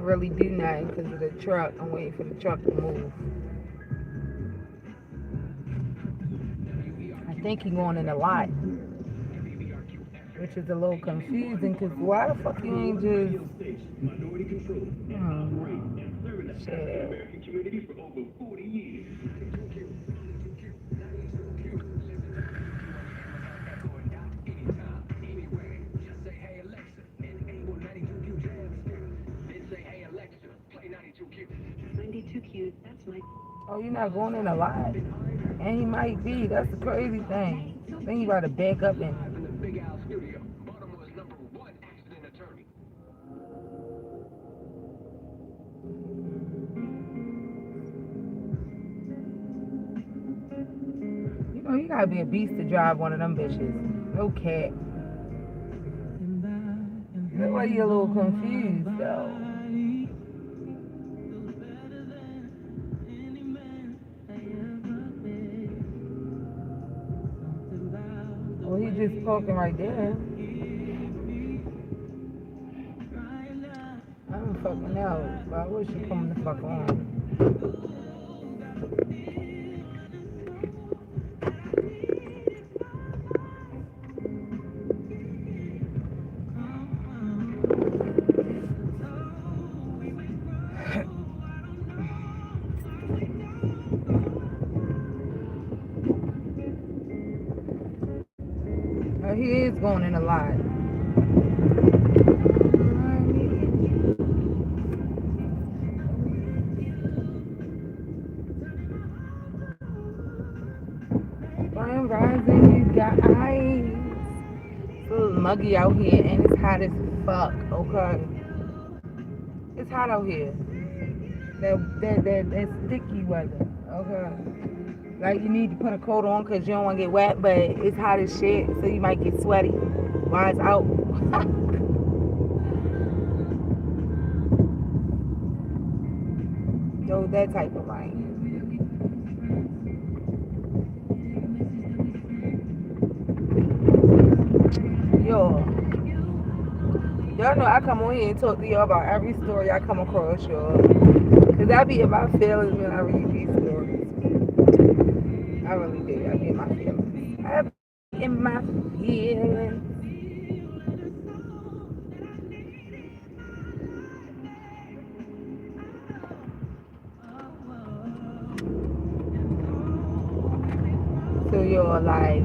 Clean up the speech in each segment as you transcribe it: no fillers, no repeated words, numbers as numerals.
really do nothing because of the truck. I'm waiting for the truck to move. I think he's going in a lot, which is a little confusing because why the fuck you ain't just... Shit. Oh, you're not going in a lot? And he might be. That's the crazy thing. Then you about to back up and... You know, you gotta be a beast to drive one of them bitches. No cat. Look like you're a little confused, though. Well, he's just talking right there. I don't fucking know, but I wish you come the fuck on. He is going in a lot. Brian Rising, you guys. It's a little muggy out here and it's hot as fuck, okay? It's hot out here. That sticky weather, okay? Like you need to put a coat on because you don't want to get wet, but it's hot as shit, so you might get sweaty while it's out. So that type of light. Y'all know I come on here and talk to y'all about every story I come across, y'all. Because I be in my feelings when I read these stories. I really do. I be in my feelings. I be in my feelings. So you're like...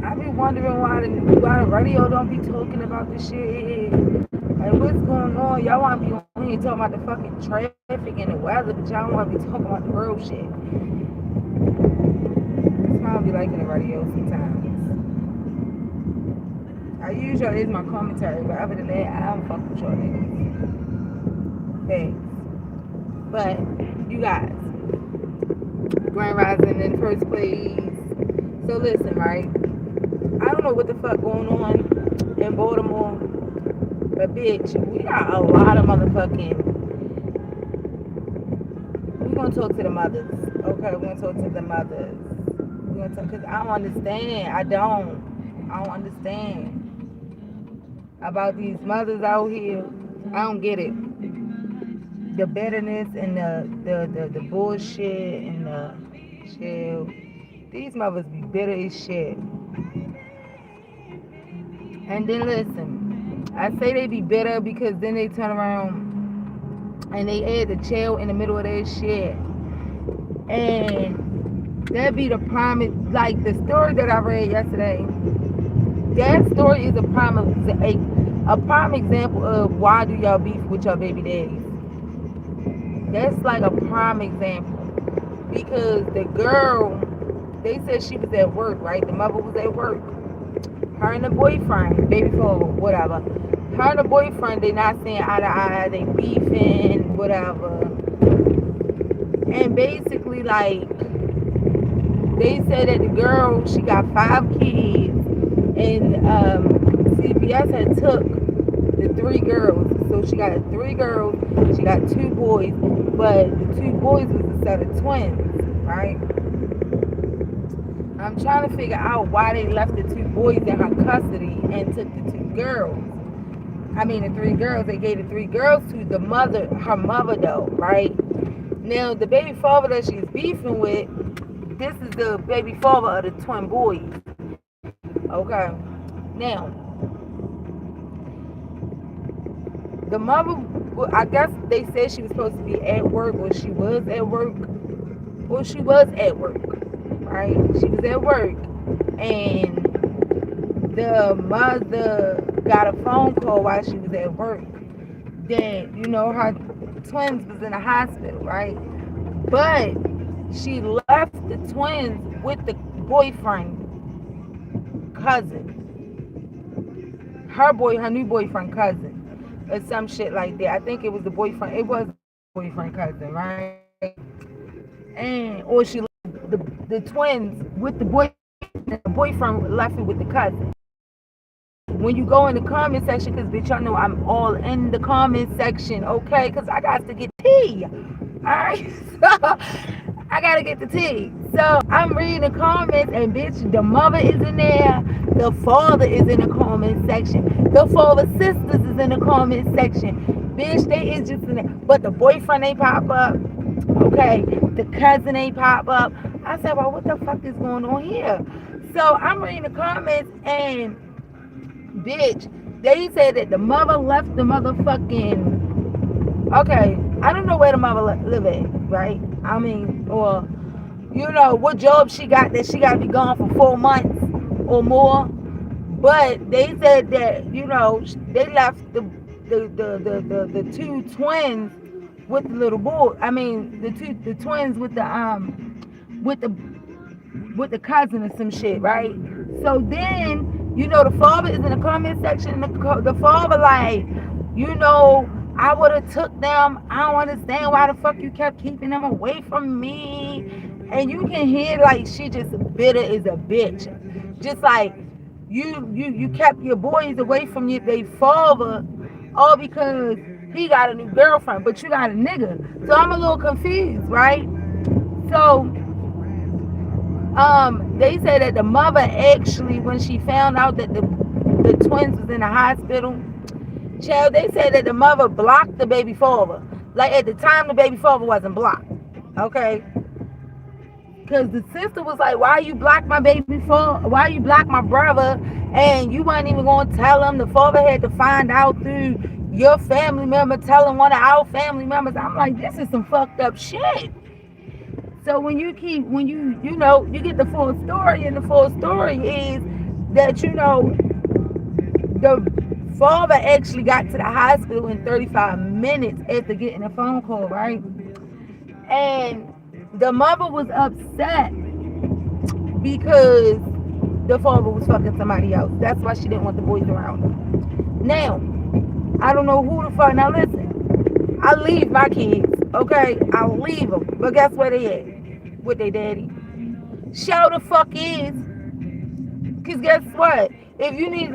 I be wondering why the radio don't be talking about this shit. Like, what's going on? Y'all want to be on here talking about the fucking traffic and the weather, but y'all want to be talking about the real shit. That's why I be liking the radio sometimes. I usually is my commentary, but other than that, I don't fuck with y'all niggas. Thanks. But, you guys, Grand Rising in first place. So listen, right? I don't know what the fuck going on in Baltimore, but bitch, we got a lot of motherfucking... We're gonna talk to the mothers, okay? We're gonna talk to the mothers. We're gonna talk, because I don't understand. I don't understand about these mothers out here. I don't get it. The bitterness and the bullshit and the shit. These mothers be bitter as shit. And then listen, I say they be bitter because then they turn around and they add the child in the middle of their shit. And that be the prime, like the story that I read yesterday. That story is a prime example of why do y'all beef with your baby daddies. That's like a prime example. Because the girl, they said she was at work, right? The mother was at work. Her and the boyfriend, baby father, whatever. Her and the boyfriend, they not seeing eye to eye, they beefing, whatever. And basically, like, they said that the girl, she got 5 kids, and CPS had took the 3 girls. So she got 3 girls, she got 2 boys, but the 2 boys was a set of twins, right? I'm trying to figure out why they left the 2 boys in her custody and took the 2 girls. I mean, the 3 girls. They gave the 3 girls to the mother, her mother, though, right? Now, the baby father that she's beefing with, this is the baby father of the twin boys. Okay. Now, the mother, well, I guess they said she was supposed to be at work, or she was at work, right? She was at work, and the mother got a phone call while she was at work that, her twins was in the hospital, right? But she left the twins with the boyfriend cousin, her new boyfriend cousin, or some shit like that. I think it was the boyfriend. It was boyfriend cousin, right? And or she left the twins with the boyfriend. The boyfriend left it with the cousin. When you go in the comment section, because bitch, y'all know I'm all in the comment section, okay? Because I got to get tea. Alright? So I gotta get the tea. So I'm reading the comments, and bitch, the mother is in there, the father is in the comment section, the father's sisters is in the comment section. Bitch, they is just in there. But the boyfriend ain't pop up. Okay, the cousin ain't pop up. I said, well, what the fuck is going on here? So I'm reading the comments, and bitch, they said that the mother left the motherfucking. Okay, I don't know where the mother live at, right? I mean, or what job she got that she got to be gone for 4 months or more. But they said that they left the 2 twins with the little boy. I mean, the twins with the cousin or some shit, right? So then, the father is in the comment section. The father like, I would have took them. I don't understand why the fuck you kept keeping them away from me. And you can hear like she just bitter as a bitch. Just like you kept your boys away from they father, all because he got a new girlfriend, but you got a nigga. So I'm a little confused, right? So they say that the mother actually, when she found out that the twins was in the hospital, child, they said that the mother blocked the baby father. Like at the time, the baby father wasn't blocked. Okay. Because the sister was like, why you block my baby father? Why you block my brother? And you weren't even going to tell him. The father had to find out through your family member telling one of our family members. I'm like, this is some fucked up shit. So when you get the full story, and the full story is that, the father actually got to the hospital in 35 minutes after getting a phone call, right? And the mother was upset because the father was fucking somebody else. That's why she didn't want the boys around her. Now, I don't know who the fuck. Now listen, I leave my kids, okay? I leave them. But guess where they at? With their daddy. Show the fuck is. Because guess what? If you need,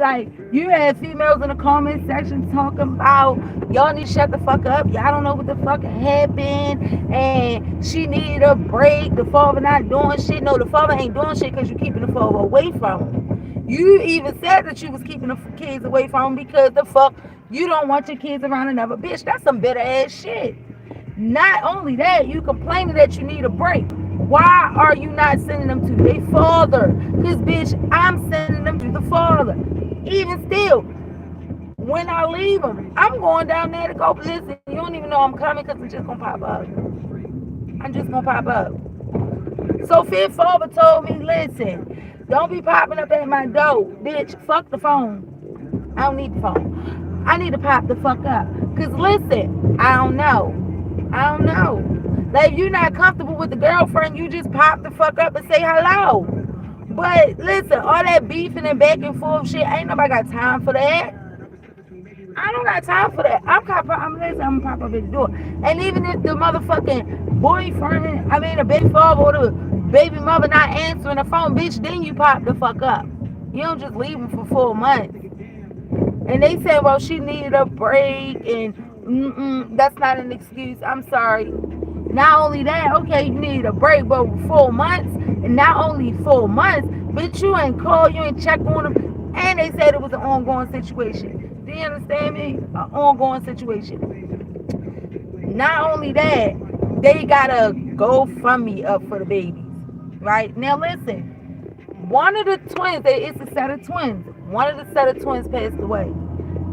you have females in the comment section talking about, y'all need to shut the fuck up. Y'all don't know what the fuck happened. And she needed a break. The father not doing shit. No, the father ain't doing shit because you're keeping the father away from him. You even said that you was keeping the kids away from him because the fuck you don't want your kids around another bitch. That's some bitter ass shit. Not only that, you complaining that you need a break. Why are you not sending them to their father? Because, bitch, I'm sending them to the father. Even still, when I leave them, I'm going down there to go. Listen, you don't even know I'm coming because I'm just going to pop up. I'm just going to pop up. So, Fifth Father told me, listen, don't be popping up at my door. Bitch, fuck the phone. I don't need the phone. I need to pop the fuck up. Because, listen, I don't know. Like, if you're not comfortable with the girlfriend, you just pop the fuck up and say hello. But listen, all that beefing and back and forth shit, ain't nobody got time for that. I don't got time for that. I'm gonna pop up at the door. And even if the motherfucking boyfriend, the baby father or the baby mother not answering the phone, bitch, then you pop the fuck up. You don't just leave them for 4 months. And they said, well, she needed a break, and that's not an excuse. I'm sorry. Not only that, okay, you need a break, but 4 months, not only 4 months, but you ain't call, you ain't check on them, and they said it was an ongoing situation. Do you understand me? An ongoing situation. Not only that, they got a GoFundMe up for the babies. Right? Now listen, one of the twins, it's a set of twins. One of the set of twins passed away.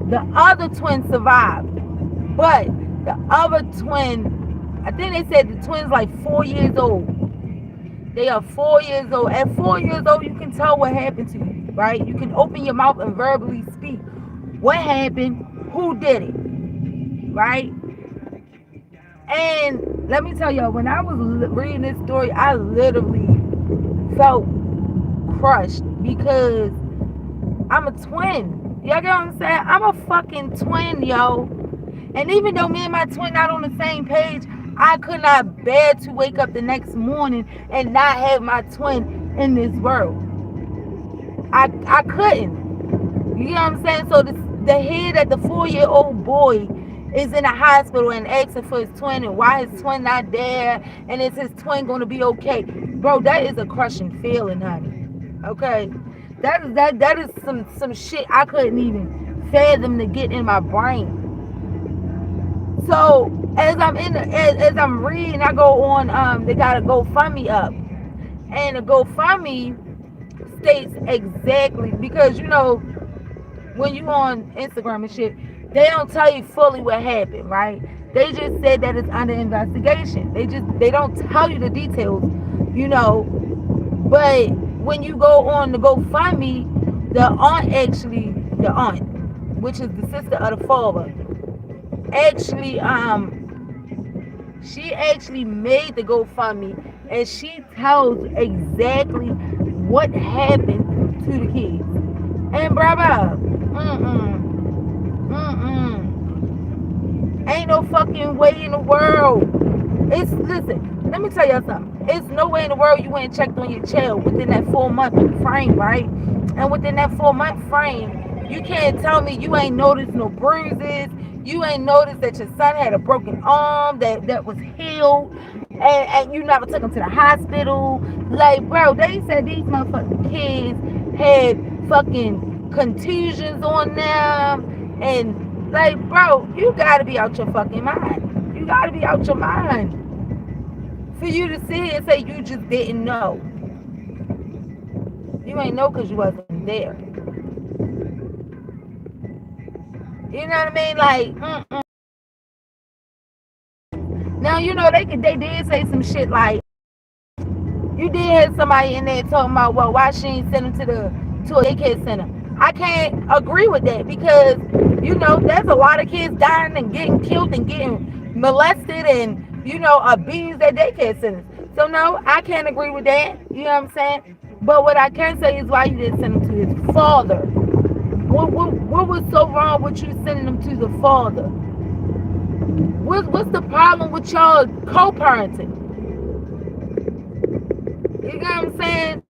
The other twin survived. But the other twin, I think they said the twin's like 4 years old. They are 4 years old. At 4 years old, you can tell what happened to you, right? You can open your mouth and verbally speak. What happened? Who did it? Right? And let me tell y'all, when I was reading this story, I literally felt crushed because I'm a twin. Y'all get what I'm saying? I'm a fucking twin, yo. And even though me and my twin not on the same page, I could not bear to wake up the next morning and not have my twin in this world. I couldn't. You know what I'm saying? So the head that the 4-year-old boy is in a hospital and asking for his twin and why his twin not there and is his twin going to be okay? Bro, that is a crushing feeling, honey. Okay? That is some shit I couldn't even fathom to get in my brain. So as I'm reading, I go on. They got a GoFundMe up, and the GoFundMe states exactly, because you know when you on Instagram and shit, they don't tell you fully what happened, right? They just said that it's under investigation. They don't tell you the details, you know. But when you go on the GoFundMe, the aunt, which is the sister of the father, actually she actually made the GoFundMe, and she tells exactly what happened to the kids. And brother, ain't no fucking way in the world. Listen, let me tell y'all something. It's no way in the world you ain't checked on your child within that 4-month frame, right? And within that 4-month frame, you can't tell me you ain't noticed no bruises. You ain't noticed that your son had a broken arm that was healed, and you never took him to the hospital. Like, bro, they said these motherfucking kids had fucking contusions on them, and like, bro, you gotta be out your fucking mind. You gotta be out your mind for you to sit here and say you just didn't know. You ain't know because you wasn't there. You know what I mean? Like, Now, you know, they did say some shit like, you did have somebody in there talking about, well, why she ain't send them to a daycare center. I can't agree with that because, you know, there's a lot of kids dying and getting killed and getting molested and, you know, abused at daycare centers. So, no, I can't agree with that. You know what I'm saying? But what I can say is why you didn't send him to his father. What was so wrong with you sending them to the father? What's the problem with y'all co-parenting? You know what I'm saying?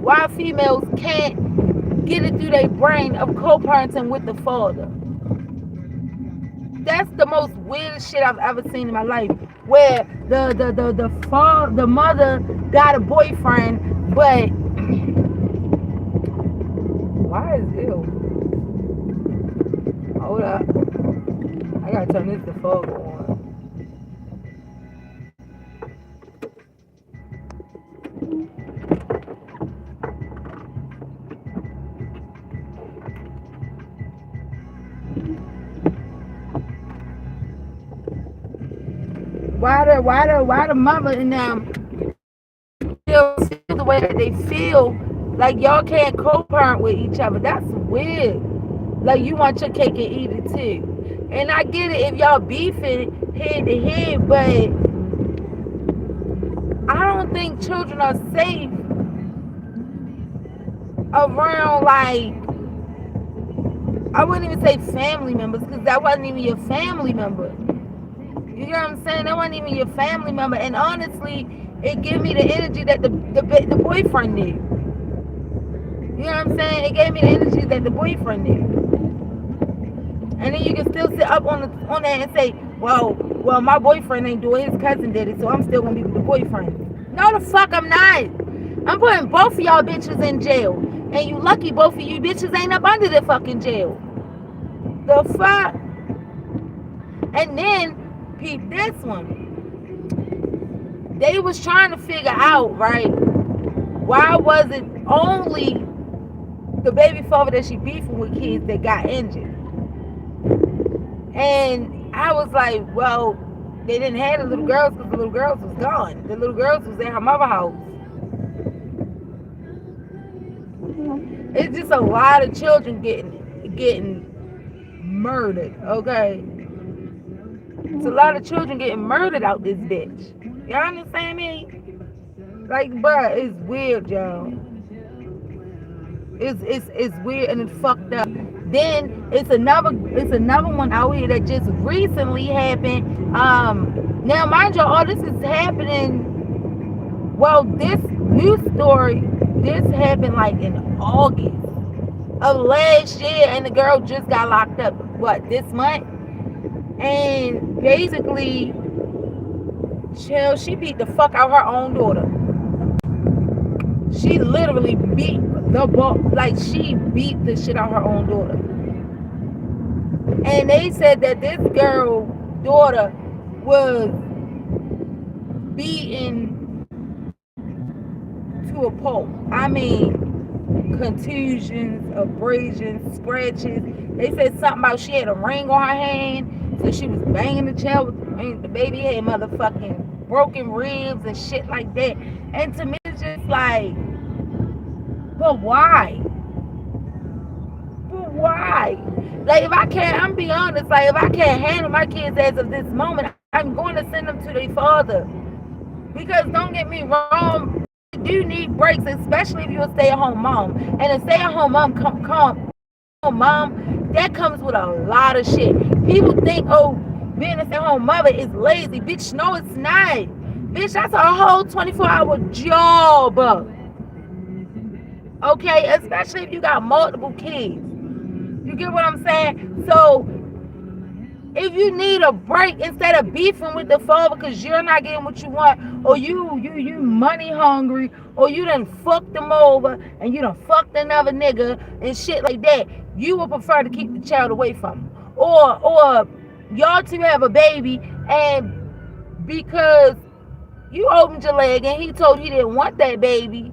Why females can't get it through their brain of co-parenting with the father? That's the most weirdest shit I've ever seen in my life. Where the mother got a boyfriend, but why is ill? Hold up. I gotta turn this to fog on. Why the mother and them feel the way that they feel, like y'all can't co-parent with each other? That's weird. Like, you want your cake and eat it too. And I get it if y'all beefing head to head, but I don't think children are safe around, like, I wouldn't even say family members, because that wasn't even your family member. You know what I'm saying? That wasn't even your family member. And honestly, it gave me the energy that the boyfriend did. You know what I'm saying? It gave me the energy that the boyfriend did. And then you can still sit up on that and say, well, Well, my boyfriend ain't do it. His cousin did it, so I'm still gonna be with the boyfriend. No, the fuck I'm not. I'm putting both of y'all bitches in jail. And you lucky both of you bitches ain't up under the fucking jail. The fuck? And then, peep this one. They was trying to figure out, right, why was it only the baby father that she beefing with kids that got injured? And I was like, well, they didn't have the little girls because the little girls was gone. The little girls was at her mother's house. It's just a lot of children getting murdered, okay? It's a lot of children getting murdered out this bitch. Y'all understand me? Like, bruh, it's weird, y'all. It's weird and it's fucked up. Then it's another one out here that just recently happened. Now mind you, all this is happening. Well, this news story, this happened like in August of last year, and the girl just got locked up. What, this month? And basically, she beat the fuck out her own daughter. She literally beat the ball, like she beat the shit out her own daughter. And they said that this girl daughter was beaten to a pulp. I mean, contusions, abrasions, scratches. They said something about she had a ring on her hand, so she was banging the child with the ring. The baby had motherfucking broken ribs and shit like that. And to me, it's just like, but why? But why? Like, if I can't, I'm be honest, like, if I can't handle my kids as of this moment, I'm going to send them to their father. Because don't get me wrong, you do need breaks, especially if you're a stay-at-home mom. And a stay-at-home mom, that comes with a lot of shit. People think, oh, being a stay-at-home mother is lazy. Bitch, no, it's not. Bitch, that's a whole 24-hour job. Okay, especially if you got multiple kids. You get what I'm saying? So, if you need a break, instead of beefing with the father because you're not getting what you want, or you money hungry, or you done fucked them over, and you done fucked another nigga, and shit like that, you would prefer to keep the child away from him. Or y'all two have a baby, and because you opened your leg and he told you he didn't want that baby,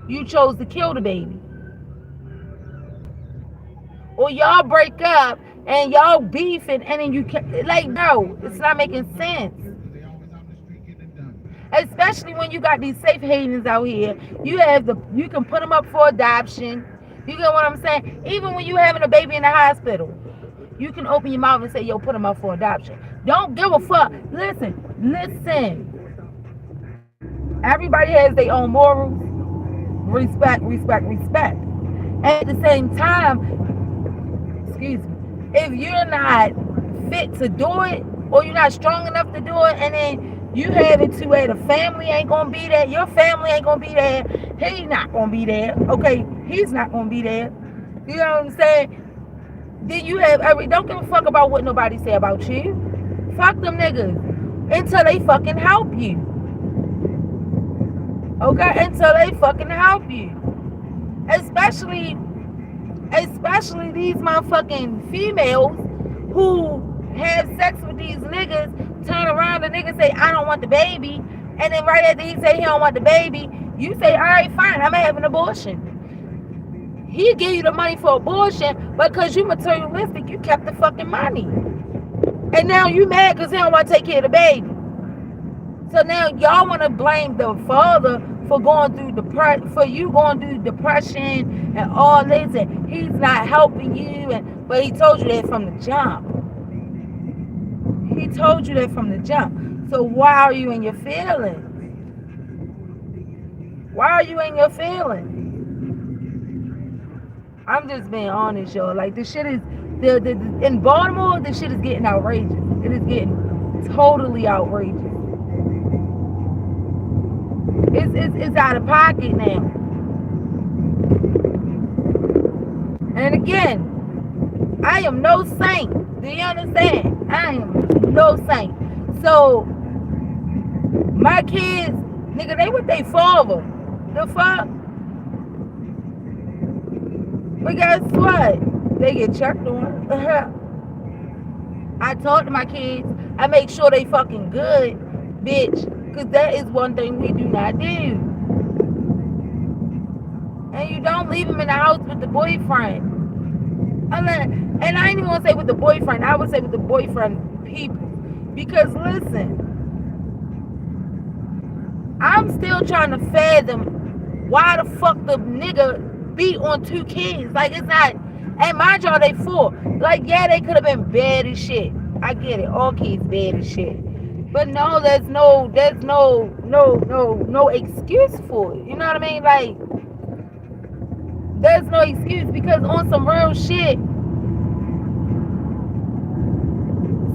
you chose to kill the baby. Or y'all break up and y'all beefing, and then you can, like, no, it's not making sense. Especially when you got these safe havens out here. You can put them up for adoption. You get what I'm saying? Even when you having a baby in the hospital, you can open your mouth and say, yo, put them up for adoption. Don't give a fuck. Listen. Everybody has their own morals. Respect. At the same time, excuse me, if you're not fit to do it, or you're not strong enough to do it, and then you have it to where the family ain't gonna be there, your family ain't gonna be there, he's not gonna be there, okay, he's not gonna be there, you know what I'm saying? Then you have don't give a fuck about what nobody say about you. Fuck them niggas until they fucking help you. Okay, until they fucking help you. Especially these motherfucking females who have sex with these niggas, turn around, the nigga say, I don't want the baby, and then right after he say he don't want the baby, you say, all right, fine, I'm gonna have an abortion. He give you the money for abortion, but because you materialistic, you kept the fucking money. And now you mad because he don't want to take care of the baby. So now y'all want to blame the father for going through depression and all this, and he's not helping you, but he told you that from the jump. He told you that from the jump. So why are you in your feelings? Why are you in your feelings? I'm just being honest, y'all. Like, this shit is in Baltimore, this shit is getting outrageous. It is getting totally outrageous. It's out of pocket now. And again, I am no saint. Do you understand? I am no saint. So my kids, nigga, they with their father. The fuck? But guess what? They get checked on. I talk to my kids. I make sure they fucking good, bitch. Because that is one thing we do not do. And you don't leave them in the house with the boyfriend. And I ain't even want to say with the boyfriend. I would say with the boyfriend people. Because listen, I'm still trying to fathom why the fuck the nigga beat on 2 kids. Like, it's not, and mind y'all, they 4. Like, yeah, they could have been bad as shit. I get it. All kids bad as shit. But no, there's no excuse for it. You know what I mean? Like, there's no excuse because on some real shit,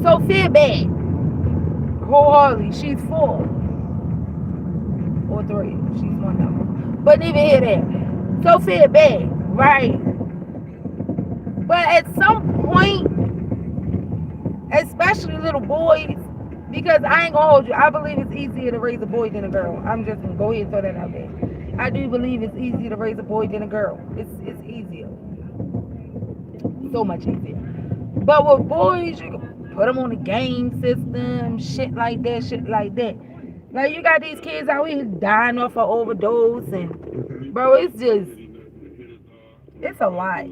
Sophia bad. Wholeheartedly, she's 4. Or 3. She's one number. But even here there. Sophia bad, right? But at some point, especially little boys, because I ain't gonna hold you, I believe it's easier to raise a boy than a girl. I'm just gonna go ahead and throw that out there. I do believe it's easier to raise a boy than a girl. It's easier. So much easier. But with boys, you can put them on the game system, shit like that. Like, you got these kids out here dying off of overdose, and bro, it's just, it's a lot.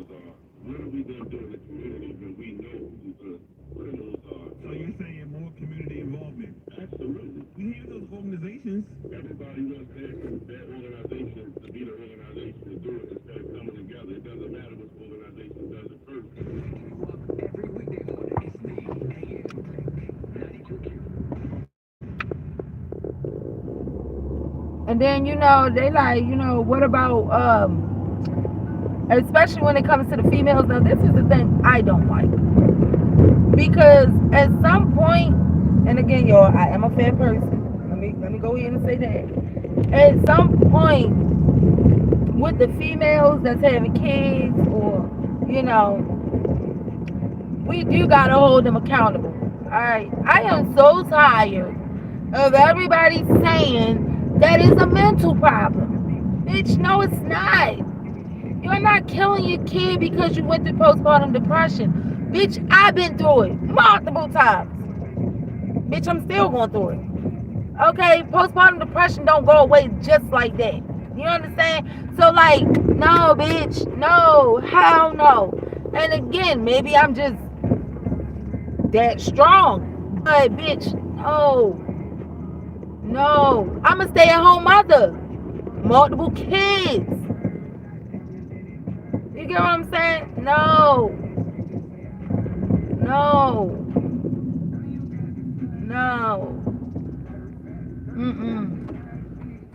What are we going to do in the community when we know who the criminals are? So you're saying more community involvement? Absolutely. We hear those organizations. Everybody wants their organization to be the organization to do it instead of coming together. It doesn't matter which organization does it first. Every weekday morning, it's me, AM, 92Q. And then, you know, they like, you know, what about, especially when it comes to the females. Now, this is the thing I don't like. Because at some point, and again, y'all, I am a fair person. Let me go ahead and say that. At some point, with the females that's having kids, or, you know, we do got to hold them accountable. Alright? I am so tired of everybody saying that is a mental problem. Bitch, no, it's not. You're not killing your kid because you went through postpartum depression. Bitch, I've been through it multiple times. Bitch, I'm still going through it. Okay, postpartum depression don't go away just like that. You understand? So, like, no, bitch, no, hell no. And again, maybe I'm just that strong. But, bitch, no. I'm a stay-at-home mother. Multiple kids. You get what I'm saying? No.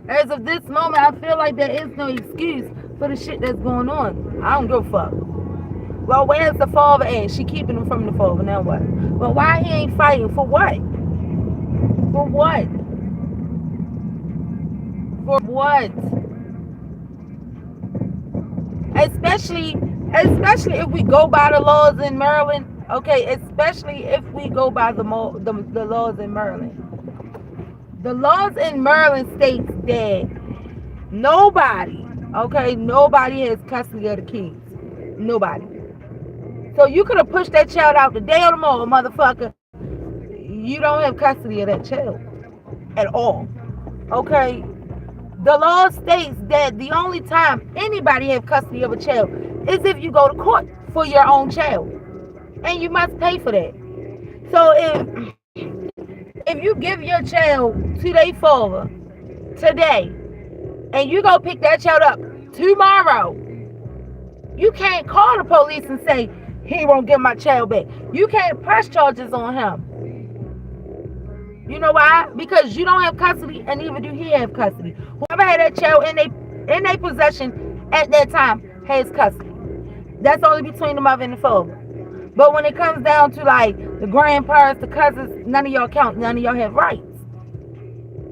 As of this moment, I feel like there is no excuse for the shit that's going on. I don't give a fuck. Well, where's the father at? She keeping him from the father. Now what? But why he ain't fighting? For what? For what? For what? Especially if we go by the laws in Maryland. Okay, especially if we go by the laws in Maryland. The laws in Maryland states that nobody has custody of the kids. Nobody. So you could have pushed that child out the day or tomorrow, motherfucker. You don't have custody of that child at all. Okay? The law states that the only time anybody have custody of a child is if you go to court for your own child. And you must pay for that. So if you give your child to their father today and you go pick that child up tomorrow, you can't call the police and say, he won't get my child back. You can't press charges on him. You know why? Because you don't have custody and neither do he have custody. Whoever had that child in their possession at that time has custody. That's only between the mother and the father. But when it comes down to like the grandparents, the cousins, none of y'all count. None of y'all have rights.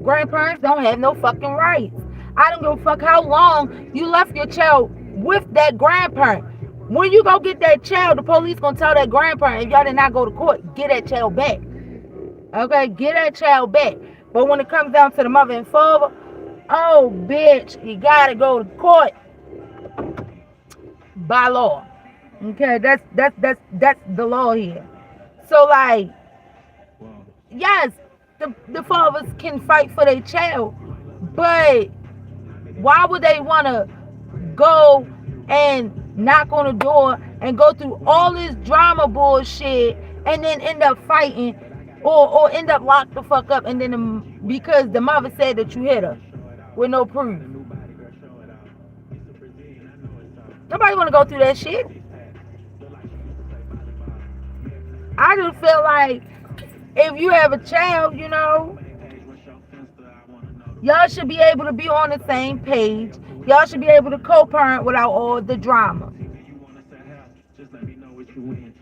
Grandparents don't have no fucking rights. I don't give a fuck how long you left your child with that grandparent. When you go get that child, the police gonna tell that grandparent, if y'all did not go to court, get that child back. Okay, get that child back. But when it comes down to the mother and father, oh bitch, you gotta go to court by law. Okay, that's the law here. So like, yes, the fathers can fight for their child, but why would they wanna go and knock on the door and go through all this drama bullshit and then end up fighting or end up locked the fuck up and then because the mother said that you hit her with no proof? Nobody want to go through that shit. I just feel like if you have a child, you know, y'all should be able to be on the same page. Y'all should be able to co-parent without all the drama.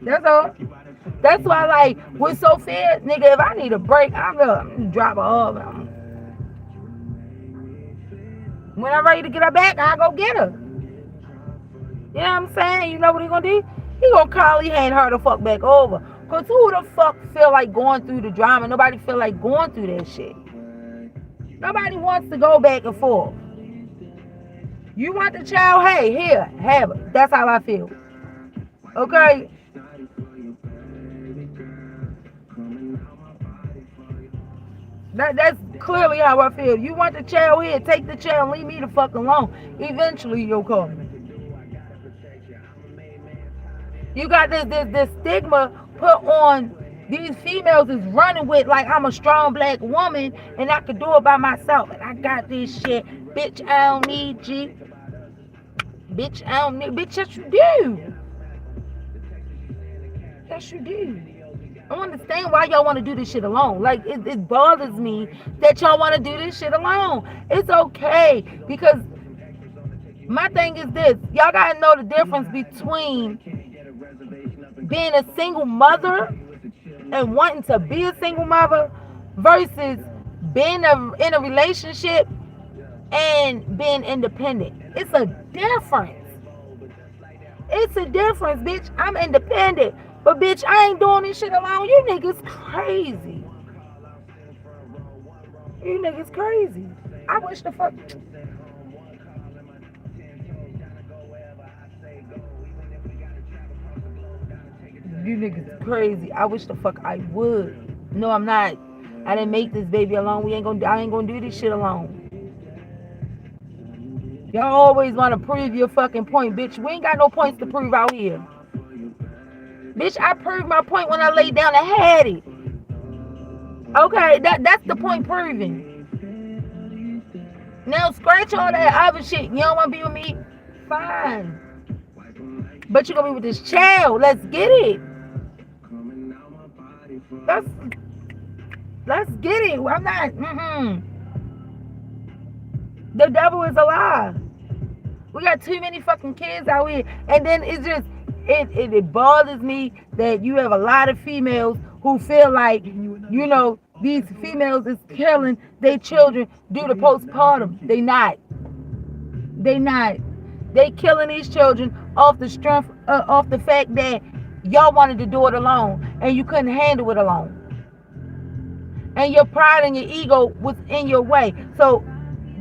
That's all. That's why, like, with Sophia, nigga, if I need a break, I'm gonna drop her off. When I'm ready to get her back, I'll go get her. You know what I'm saying? You know what he gonna do? He gonna call, he hand her the fuck back over. Cause who the fuck feel like going through the drama? Nobody feel like going through that shit. Nobody wants to go back and forth. You want the child? Hey, here, have it. That's how I feel. Okay? That's clearly how I feel. You want the child? Here, take the child. Leave me the fuck alone. Eventually, you'll come. You got this stigma put on these females is running with like I'm a strong black woman and I could do it by myself and I got this shit. Bitch, I don't need you. Bitch, I don't need. Bitch, yes you do. Yes you do. I don't understand why y'all want to do this shit alone. Like it bothers me that y'all want to do this shit alone. It's okay because my thing is this. Y'all gotta know the difference between being a single mother and wanting to be a single mother versus being in a relationship and being independent. It's a difference. It's a difference, bitch. I'm independent, but bitch, I ain't doing this shit alone. You niggas crazy. You niggas crazy. I wish the fuck. You niggas crazy. I wish the fuck I would. No, I'm not. I didn't make this baby alone. I ain't gonna do this shit alone. Y'all always want to prove your fucking point, bitch. We ain't got no points to prove out here. Bitch, I proved my point when I laid down and had it. Okay, that's the point proven. Now scratch all that other shit. You don't want to be with me? Fine. But you're gonna be with this child. Let's get it. Let's get it. I'm not. The devil is a lie. We got too many fucking kids out here, and then it's just it bothers me that you have a lot of females who feel like you know these females is killing their children due to postpartum. They not. They killing these children off the strength off the fact that y'all wanted to do it alone and you couldn't handle it alone. And your pride and your ego was in your way. So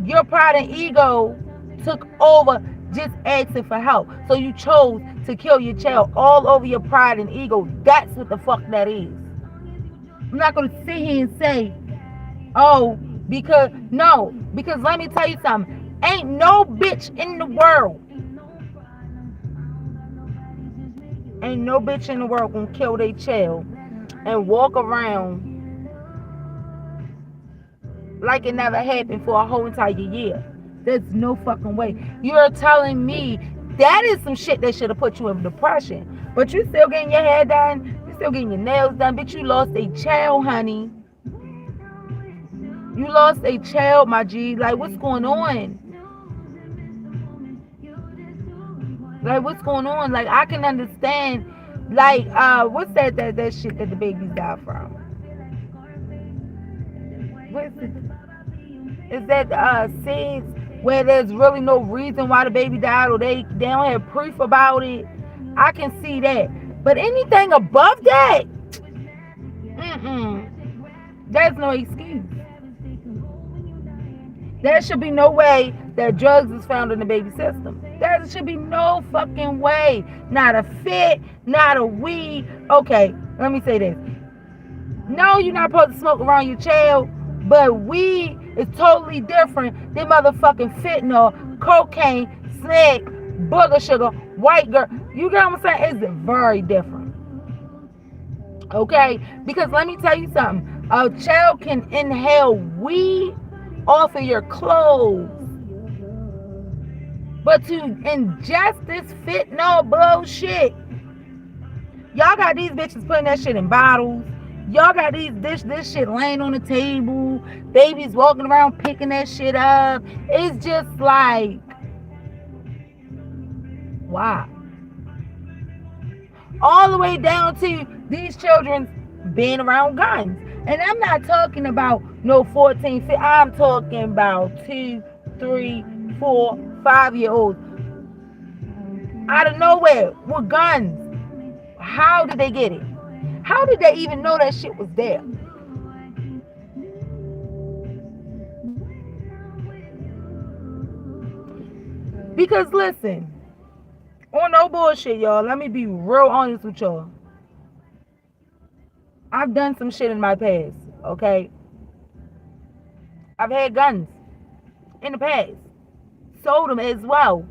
your pride and ego took over just asking for help. So you chose to kill your child all over your pride and ego. That's what the fuck that is. I'm not going to sit here and say, oh, because let me tell you something. Ain't no bitch in the world. Ain't no bitch in the world gonna kill their child and walk around like it never happened for a whole entire year. There's no fucking way. You're telling me that is some shit that should have put you in depression. But you still getting your hair done, you still getting your nails done, bitch. You lost a child, honey. You lost a child, my G. Like, what's going on? Like, what's going on? Like, I can understand. Like, what's that shit that the babies die from? What's it? Is that scenes where there's really no reason why the baby died, or they don't have proof about it? I can see that. But anything above that, There's no excuse. There should be no way that drugs is found in the baby system. There should be no fucking way. Not a fit, not a weed. Okay, let me say this. No, you're not supposed to smoke around your child, but weed is totally different than motherfucking fentanyl, cocaine, snake, booger sugar, white girl. You get what I'm saying? It's very different. Okay? Because let me tell you something. A child can inhale weed off of your clothes. But to ingest this fentanyl bullshit, y'all got these bitches putting that shit in bottles. Y'all got this shit laying on the table. Babies walking around picking that shit up. It's just like, wow. All the way down to these children being around guns. And I'm not talking about no 14, 15. I'm talking about 2, 3, 4, 5-year-olds. Out of nowhere with guns. How did they get it? How did they even know that shit was there? Because listen, on no bullshit, y'all. Let me be real honest with y'all. I've done some shit in my past, okay? I've had guns in the past. Sold them as well.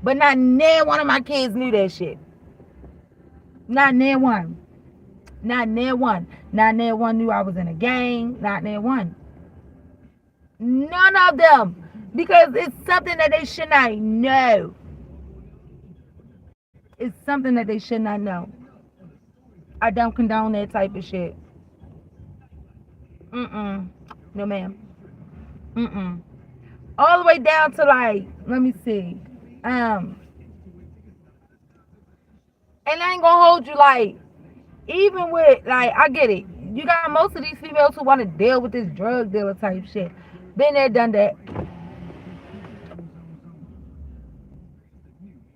But not near one of my kids knew that shit. Not near one. Not near one. Not near one knew I was in a gang. Not near one. None of them. Because it's something that they should not know. It's something that they should not know. I don't condone that type of shit. No ma'am. All the way down to like, let me see. And I ain't gonna hold you like, even with, like, I get it. You got most of these females who want to deal with this drug dealer type shit. Been there, done that.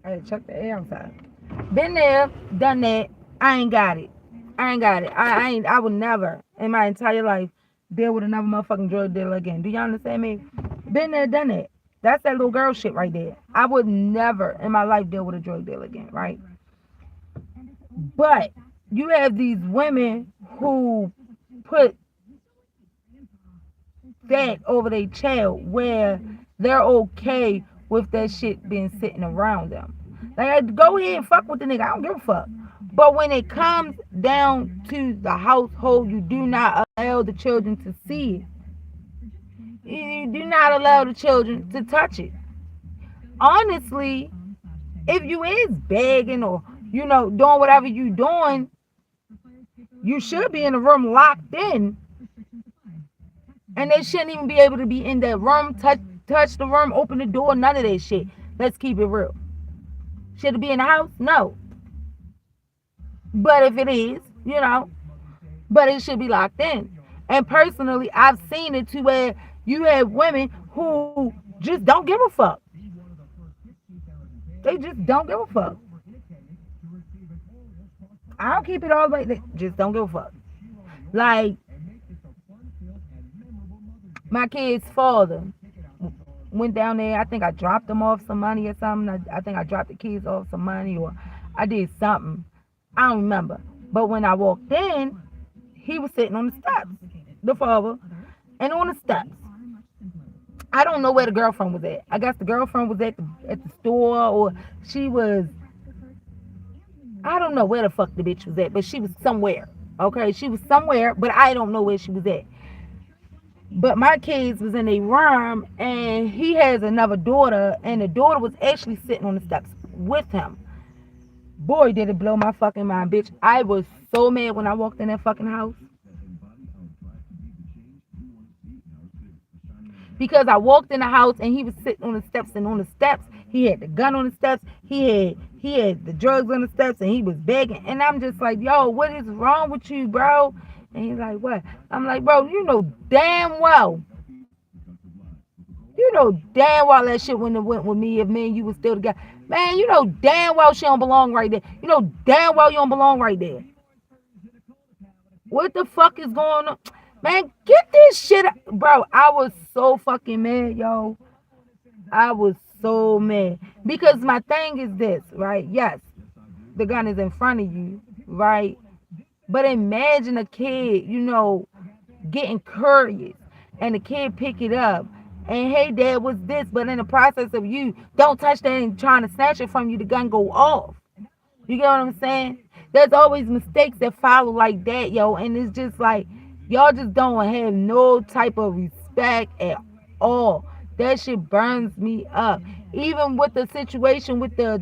Hey, check the air outside. Been there, done that. I ain't got it. I would never in my entire life deal with another motherfucking drug dealer again. Do y'all understand me? Been there, done that. That's that little girl shit right there. I would never in my life deal with a drug dealer again, right? But you have these women who put that over their child where they're okay with that shit being sitting around them. Like, go ahead and fuck with the nigga. I don't give a fuck. But when it comes down to the household, you do not allow the children to see it. You do not allow the children to touch it. Honestly, if you is begging or, doing whatever you doing, you should be in the room locked in. And they shouldn't even be able to be in that room, touch the room, open the door, none of that shit. Let's keep it real. Should it be in the house? No. But if it is, but it should be locked in. And personally, I've seen it to where you have women who just don't give a fuck. They just don't give a fuck. I don't keep it all the way. They just don't give a fuck. Like, my kid's father went down there. I think I dropped them off some money or something. I think I dropped the kids off some money or I did something. I don't remember. But when I walked in, he was sitting on the steps, the father, and on the steps. I don't know where the girlfriend was at. I guess the girlfriend was at the store, or she was, I don't know where the fuck the bitch was at, but she was somewhere. Okay, she was somewhere, but I don't know where she was at. But my kids was in a room, and he has another daughter, and the daughter was actually sitting on the steps with him. Boy, did it blow my fucking mind, bitch. I was so mad when I walked in that fucking house. Because I walked in the house and he was sitting on the steps, and on the steps, he had the gun on the steps. He had the drugs on the steps, and he was begging. And I'm just like, yo, what is wrong with you, bro? And he's like, what? I'm like, bro, you know damn well that shit wouldn't have went with me if me and you was still together. Man, you know damn well she don't belong right there. You know damn well you don't belong right there. What the fuck is going on? Man, get this shit out. Bro, I was so fucking mad, yo. I was so mad. Because my thing is this, right? Yes, the gun is in front of you, right? But imagine a kid, getting curious and the kid pick it up and hey dad, what's this? But in the process of you don't touch that and trying to snatch it from you, the gun go off. You get what I'm saying? There's always mistakes that follow like that, yo, and it's just like y'all just don't have no type of respect at all. That shit burns me up. Even with the situation with the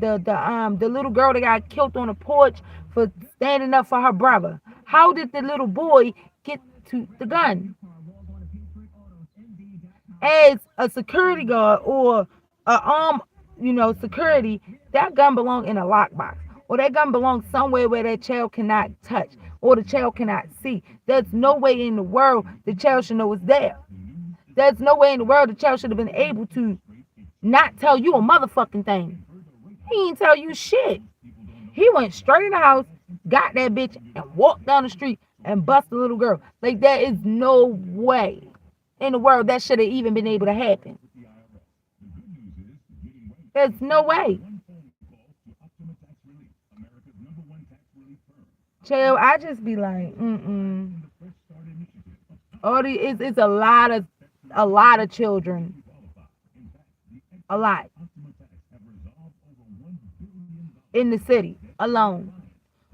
little girl that got killed on the porch for standing up for her brother. How did the little boy get to the gun? As a security guard or a security, that gun belong in a lockbox. Or that gun belongs somewhere where that child cannot touch or the child cannot see. There's no way in the world the child should know it's there. There's no way in the world the child should have been able to not tell you a motherfucking thing. He didn't tell you shit. He went straight in the house, got that bitch, and walked down the street and bust the little girl. Like, there is no way in the world that should have even been able to happen. There's no way. Chill, I just be like, all the it's a lot of children. A lot. In the city alone.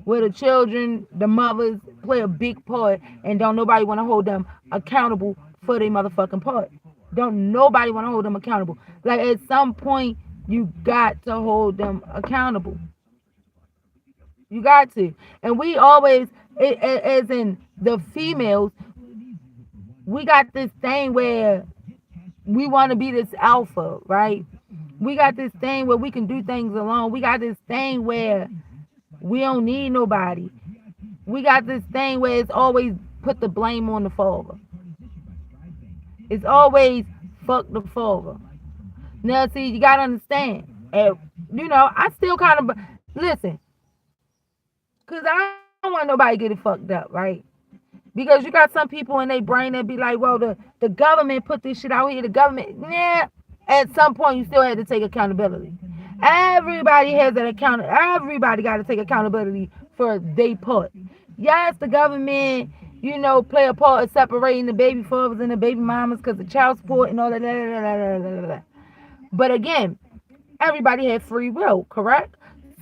Where the children, the mothers play a big part and don't nobody want to hold them accountable for their motherfucking part. Don't nobody want to hold them accountable. Like at some point you got to hold them accountable. You got to. And we always, as in the females, we got this thing where we want to be this alpha, right? We got this thing where we can do things alone. We got this thing where we don't need nobody. We got this thing where it's always put the blame on the father. It's always fuck the father. Now, see, you got to understand. And, I still kind of, listen, because I don't want nobody getting fucked up, right? Because you got some people in their brain that be like, well, the government put this shit out here. The government, at some point you still had to take accountability. Everybody has an account. Everybody got to take accountability for their part. Yes, the government, play a part of separating the baby fathers and the baby mamas because of child support and all that. But again, everybody had free will, correct?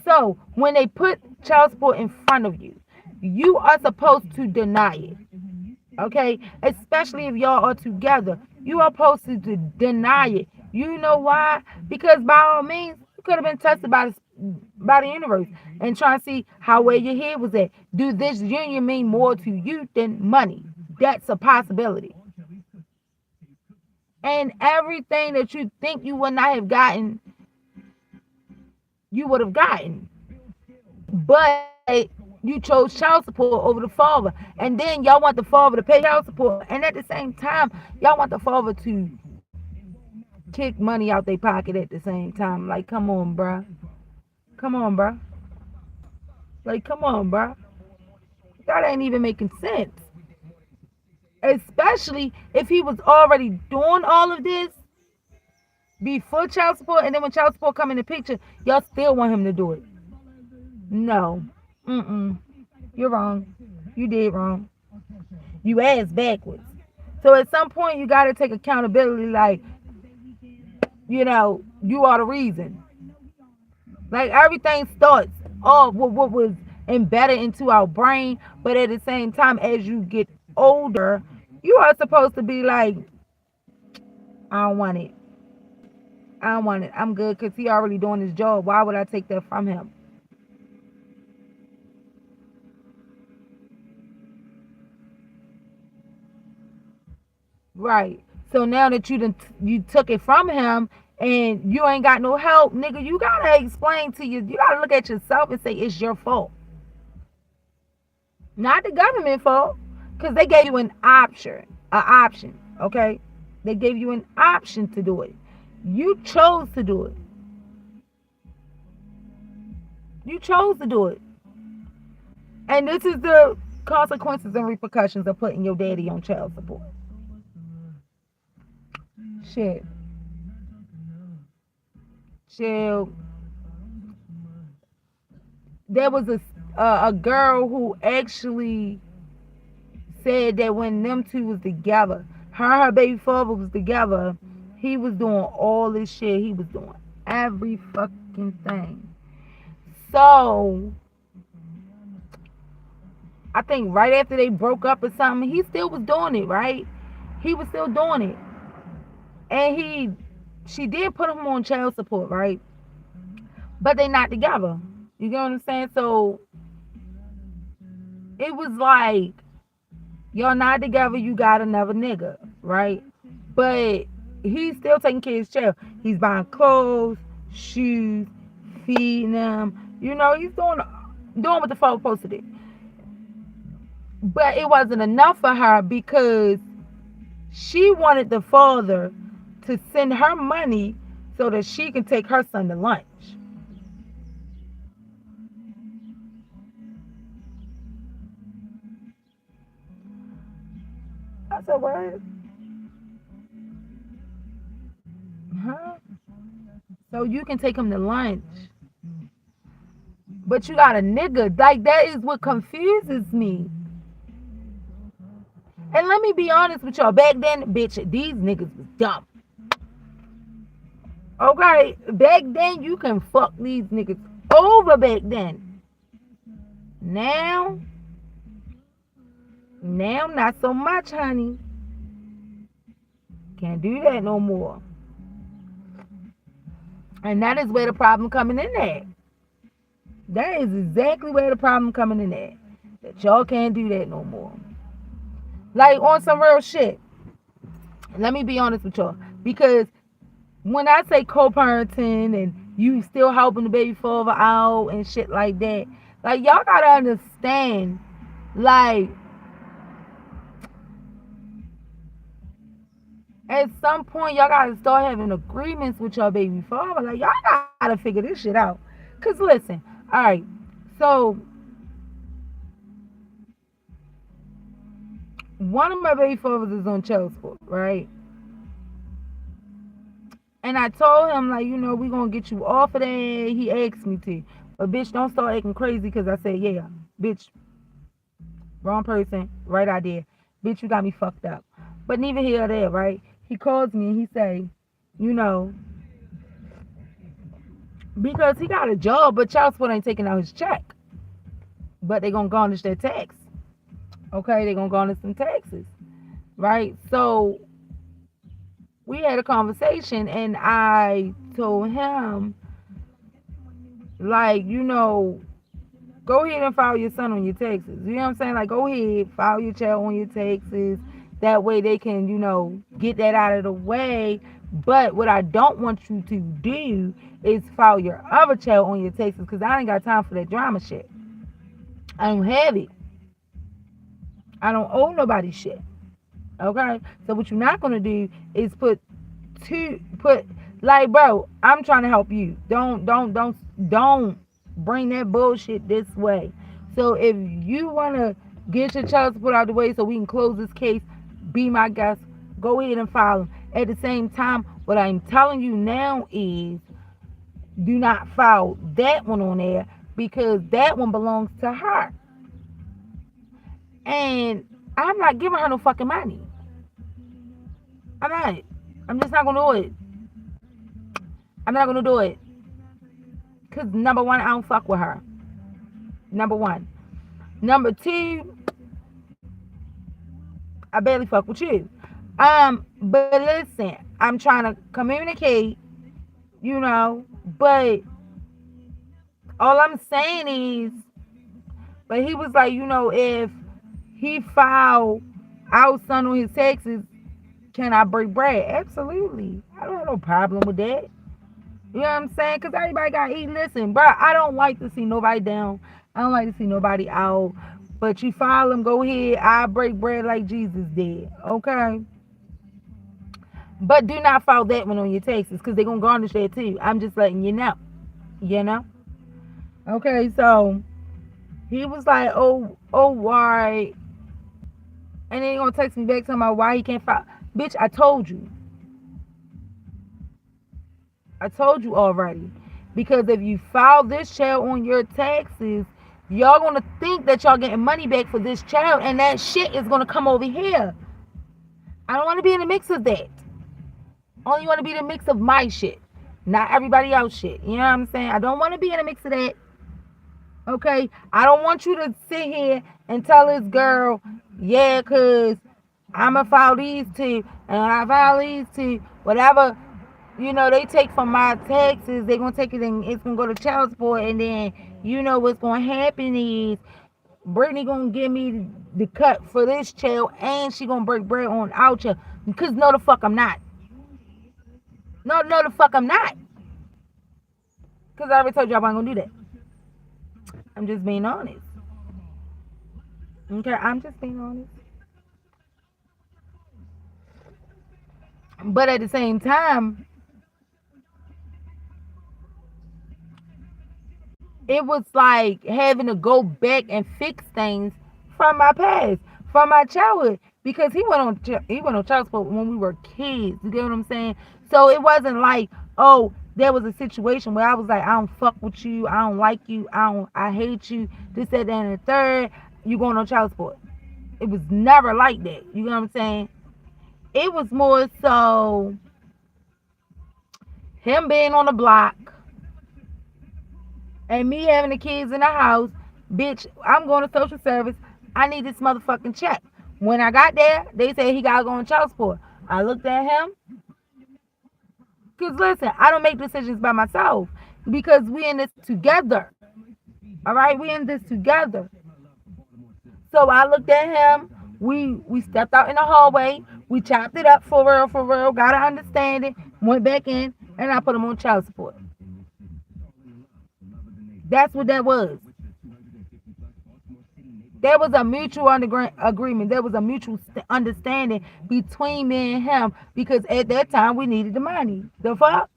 So when they put child support in front of you, you are supposed to deny it. Okay? Especially if y'all are together. You are supposed to deny it. You know why? Because by all means, you could have been tested by the universe and trying to see how where your head was at. Do this union mean more to you than money? That's a possibility. And everything that you think you would not have gotten, you would have gotten. But you chose child support over the father. And then y'all want the father to pay child support. And at the same time, y'all want the father to kick money out their pocket at the same time. Like, come on, bruh. Come on, bruh. Like, come on, bruh. That ain't even making sense. Especially if he was already doing all of this before child support, and then when child support come in the picture, y'all still want him to do it. No. You're wrong. You did wrong. You asked backwards. So at some point you got to take accountability, like, you are the reason. Like, everything starts off with what was embedded into our brain, but at the same time, as you get older, you are supposed to be like, I don't want it. I'm good because he already doing his job. Why would I take that from him? Right. So now that you took it from him and you ain't got no help, nigga, you gotta explain to you gotta look at yourself and say it's your fault. Not the government fault. Because they gave you an option. Okay? They gave you an option to do it. You chose to do it. You chose to do it. And this is consequences and repercussions of putting your daddy on child support. Shit. Chill. There was a girl who actually said that when them two was together, her and her baby father was together, he was doing all this shit. He was doing every fucking thing. So I think right after they broke up or something, he still was doing it, right? He was still doing it. And she did put him on child support, right? But they not together. You get what I'm saying? So it was like, y'all not together, you got another nigga, right? But he's still taking care of his child. He's buying clothes, shoes, feeding them. You know, he's doing what the fuck supposed to do. But it wasn't enough for her because she wanted the father to send her money so that she can take her son to lunch. I said, what? Huh? So you can take him to lunch. But you got a nigga. Like, that is what confuses me. And let me be honest with y'all. Back then, bitch, these niggas was dumb. Okay? Back then, you can fuck these niggas over back then. Now, not so much, honey. Can't do that no more. And that is where the problem coming in at. That is exactly where the problem coming in at. That y'all can't do that no more. Like, on some real shit. Let me be honest with y'all. Because when I say co-parenting and you still helping the baby father out and shit like that, like, y'all gotta understand, like, at some point, y'all gotta start having agreements with your baby father. Like, y'all gotta figure this shit out. Because, listen, all right, so one of my baby fathers is on child support, right? And I told him, like, you know, we gonna get you off of that. He asked me to. But, bitch, don't start acting crazy because I said, yeah, bitch, wrong person, right idea. Bitch, you got me fucked up. But neither here or there, right? He calls me and he say, you know, because he got a job, but child support ain't taking out his check. But they gonna garnish their tax. Okay, they gonna garnish some taxes. Right? So we had a conversation and I told him, like, you know, go ahead and file your son on your taxes. You know what I'm saying? Like, go ahead, file your child on your taxes. That way they can, you know, get that out of the way. But what I don't want you to do is file your other child on your taxes because I ain't got time for that drama shit. I don't have it. I don't owe nobody shit. Okay? So what you're not going to do is put like, bro, I'm trying to help you. Don't bring that bullshit this way. So if you want to get your child support out of the way so we can close this case, be my guest, go ahead and file them. At the same time, what I'm telling you now is do not file that one on there because that one belongs to her. And I'm not giving her no fucking money. I'm not. I'm just not going to do it. I'm not going to do it. Because number one, I don't fuck with her. Number one. Number two, I barely fuck with you. But listen, I'm trying to communicate, you know, but all I'm saying is, but he was like, you know, if he filed our son on his taxes, can I break bread? Absolutely. I don't have no problem with that. You know what I'm saying? Because everybody got to eat. Listen, bro, I don't like to see nobody down. I don't like to see nobody out. But you file them, go ahead. I break bread like Jesus did. Okay? But do not file that one on your taxes because they're going to garnish that too. I'm just letting you know. You know? Okay, so He was like, oh, why? And then he gonna text me back talking about why he can't file. Bitch, I told you. I told you already. Because if you file this child on your taxes, y'all gonna think that y'all getting money back for this child, and that shit is gonna come over here. I don't want to be in the mix of that. Only want to be in the mix of my shit, not everybody else shit. You know what I'm saying? I don't want to be in the mix of that. Okay? I don't want you to sit here and tell this girl, yeah, cause I'ma file these two, and when I file these two, whatever they take from my taxes, they're gonna take it and it's gonna go to child support, and then what's gonna happen is Brittany gonna give me the cut for this child, and she gonna break bread on our child. Because no the fuck I'm not. No the fuck I'm not. Because I already told you I wasn't gonna do that. I'm just being honest. Okay, I'm just being honest. But at the same time, it was like having to go back and fix things from my past, from my childhood, because he went on child support when we were kids. You get what I'm saying? So it wasn't like, oh, there was a situation where I was like, I don't fuck with you, I don't like you, I hate you, this, that, and the third. You going on child support? It was never like that. You know what I'm saying? It was more so him being on the block and me having the kids in the house. Bitch, I'm going to social service. I need this motherfucking check. When I got there, they said he got to go on child support. I looked at him. Because listen, I don't make decisions by myself. Because we in this together. All right? We in this together. So I looked at him. We stepped out in the hallway. We chopped it up for real. Got to understand it. Went back in. And I put him on child support. That's what that was. There was a mutual agreement. There was a mutual understanding between me and him, because at that time we needed the money. The fuck?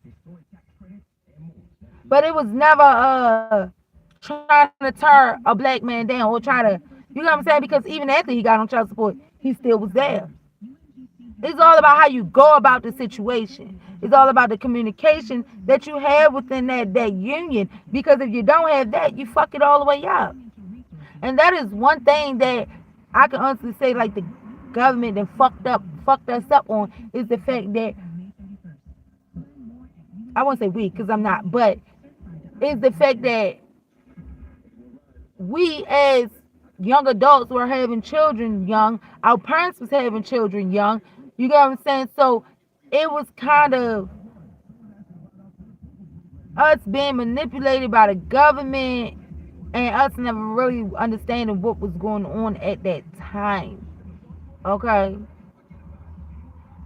But it was never trying to turn a black man down or try to, you know what I'm saying? Because even after he got on child support, he still was there. It's all about how you go about the situation. It's all about the communication that you have within that union. Because if you don't have that, you fuck it all the way up. And that is one thing that I can honestly say, like, the government that fucked us up on, is the fact that, I won't say we, because I'm not, but it's the fact that we as young adults were having children young. Our parents was having children young. You get what I'm saying? So it was kind of us being manipulated by the government and us never really understanding what was going on at that time. Okay?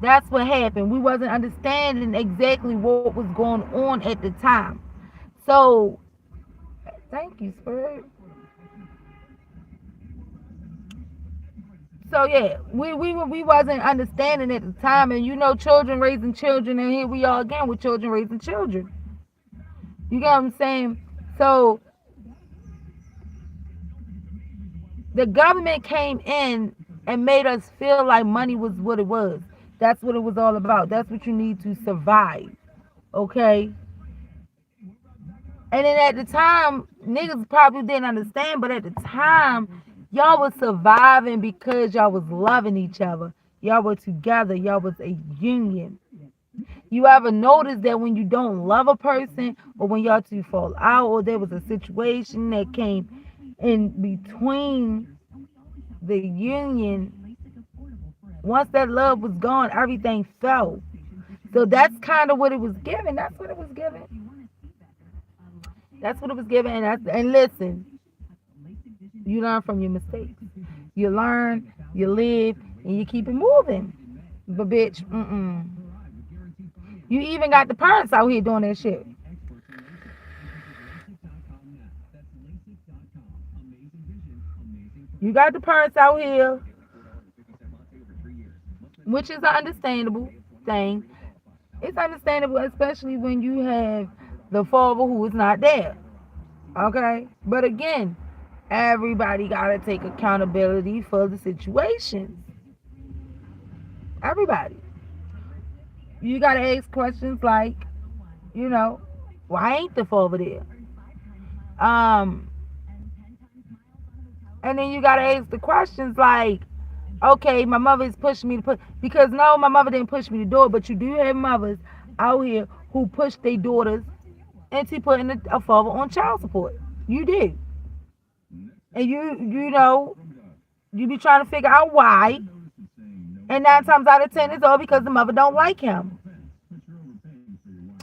That's what happened. We wasn't understanding exactly what was going on at the time. So, thank you, Spirit. So yeah, we wasn't understanding at the time, and children raising children, and here we are again with children raising children. You get what I'm saying? So the government came in and made us feel like money was what it was. That's what it was all about. That's what you need to survive. Okay? And then at the time, niggas probably didn't understand, but at the time, y'all was surviving because y'all was loving each other. Y'all were together. Y'all was a union. You ever notice that when you don't love a person, or when y'all two fall out, or there was a situation that came in between the union, once that love was gone, everything fell. So that's kind of what it was given. That's what it was given. That's what it was given. And listen, you learn from your mistakes. You learn, you live, and you keep it moving. But bitch, you even got the parents out here doing that shit. You got the parents out here, which is an understandable thing. It's understandable, especially when you have the father who is not there. Okay? But again, Everybody gotta take accountability for the situations. Everybody. You gotta ask questions like, you know, why ain't the father there? Um, and then you gotta ask the questions like, okay, my mother is pushing me to put, because no, my mother didn't push me to do it, but you do have mothers out here who push their daughters into putting a father on child support. You do. And you know, you be trying to figure out why, and 9 times out of 10 it's all because the mother don't like him,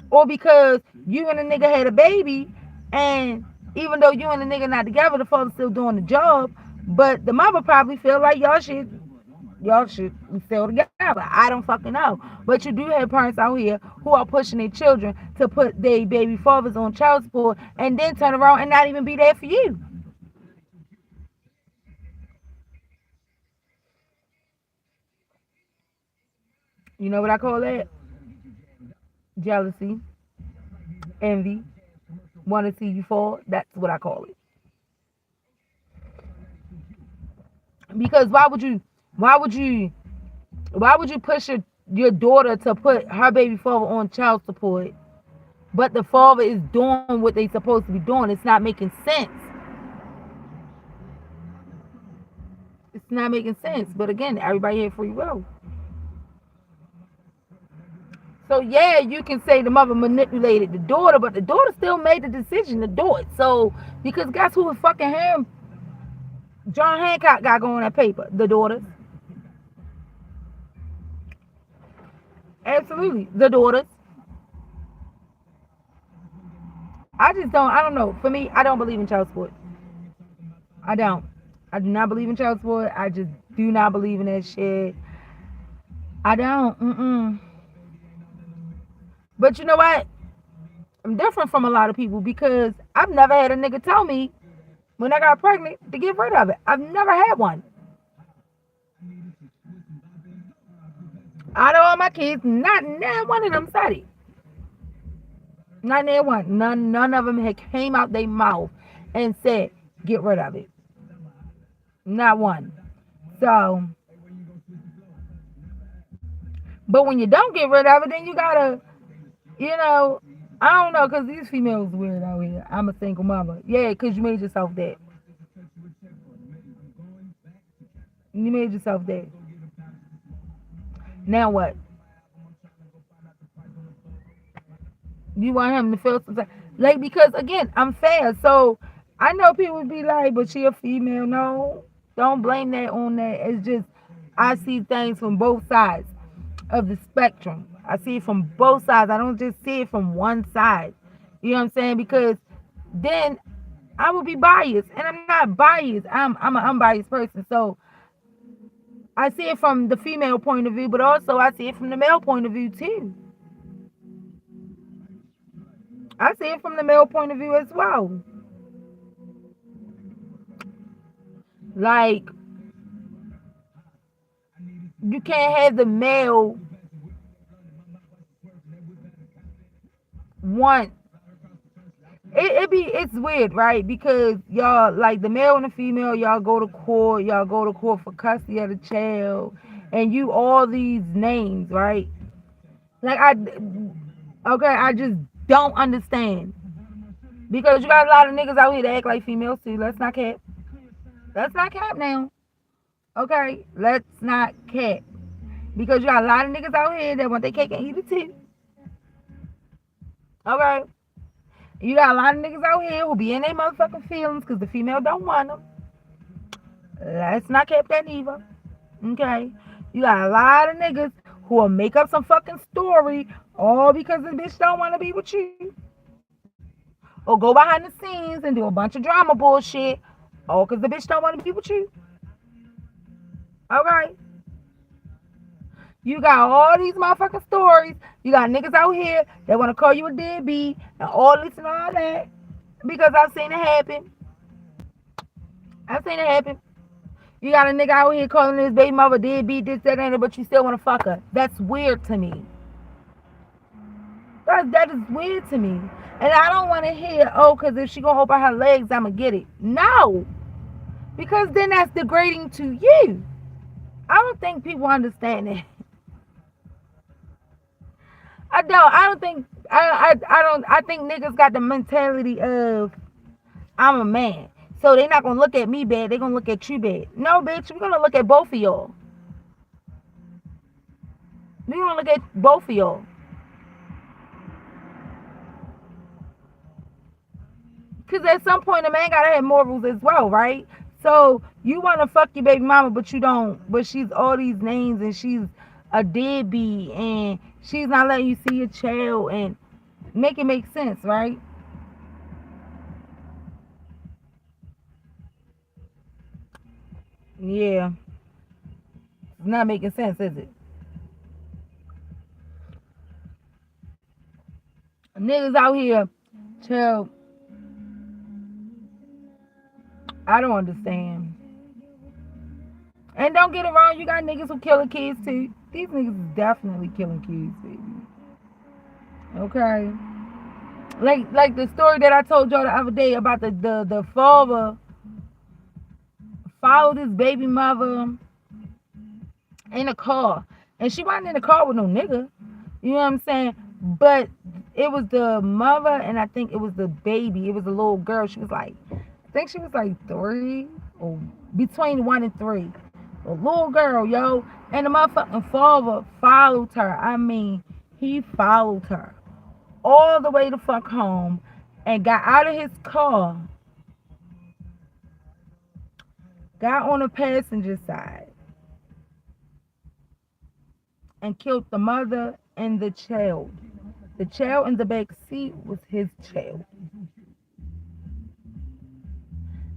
or because you and the nigga had a baby, and even though you and the nigga not together, the father's still doing the job, but the mother probably feel like y'all should be still together. I don't fucking know. But you do have parents out here who are pushing their children to put their baby fathers on child support and then turn around and not even be there for you. You know what I call that? Jealousy, envy, want to see you fall. That's what I call it. Because why would you why would you push your daughter to put her baby father on child support, but the father is doing what they supposed to be doing? It's not making sense. It's not making sense. But again, everybody has free will. So yeah, you can say the mother manipulated the daughter, but the daughter still made the decision to do it. So because guess who was fucking him? John Hancock got going that paper. The daughters. Absolutely. The daughters. I don't know. For me, I don't believe in child support. I don't. I do not believe in child support. I just do not believe in that shit. I don't. But you know what? I'm different from a lot of people because I've never had a nigga tell me when I got pregnant to get rid of it. I've never had one. Out of all my kids, not one of them said it. Not near one. None of them had came out their mouth and said, get rid of it. Not one. So, but when you don't get rid of it, then you gotta, I don't know, because these females weird out here. I'm a single mama. Yeah, because you made yourself that. You made yourself that. Now what? You want him to feel something like, because again, I'm fair. So I know people be like, but she a female. No, don't blame that on that. It's just I see things from both sides of the spectrum. I see it from both sides. I don't just see it from one side. You know what I'm saying? Because then I would be biased, and I'm not biased. I'm an unbiased person. So I see it from the female point of view, but also I see it from the male point of view too. I see it from the male point of view as well. Like, you can't have the male want it's weird, right? Because y'all, like, the male and the female, y'all go to court for custody of the child, and you all these names, right? Like, I just don't understand, because you got a lot of niggas out here that act like females too. Let's not cap now. Okay, let's not cap, because you got a lot of niggas out here that want their cake and eat it too. Okay, you got a lot of niggas out here who be in their motherfucking feelings because the female don't want them. Let's not cap that either. Okay, you got a lot of niggas who will make up some fucking story all because the bitch don't want to be with you, or go behind the scenes and do a bunch of drama bullshit all because the bitch don't want to be with you. Okay, you got all these motherfucking stories. You got niggas out here that want to call you a deadbeat and all this and all that, because I've seen it happen. You got a nigga out here calling his baby mother deadbeat, this, that, and that, but you still want to fuck her. That's weird to me. That is weird to me. And I don't want to hear, oh, because if she going to open her legs, I'm going to get it. No. Because then that's degrading to you. I don't think people understand that. I don't think I think niggas got the mentality of I'm a man. So they're not gonna look at me bad, they're gonna look at you bad. No, bitch, we're gonna look at both of y'all. We're gonna look at both of y'all. Cause at some point a man gotta have morals as well, right? So you wanna fuck your baby mama, but you don't. But she's all these names, and she's a deadbeat, and she's not letting you see your child, and make it make sense, right? Yeah, it's not making sense, is it? Niggas out here, child, I don't understand. And don't get it wrong, you got niggas who killing kids too. These niggas is definitely killing kids, baby. Okay. Like the story that I told y'all the other day about the father followed his baby mother in a car. And she wasn't in the car with no nigga. You know what I'm saying? But it was the mother, and I think it was the baby. It was a little girl. She was like, I think she was like 3 or between 1 and 3. A little girl, yo. And the motherfucking father followed her. I mean, he followed her all the way to fuck home and got out of his car, got on the passenger side, and killed the mother and the child. The child in the back seat was his child.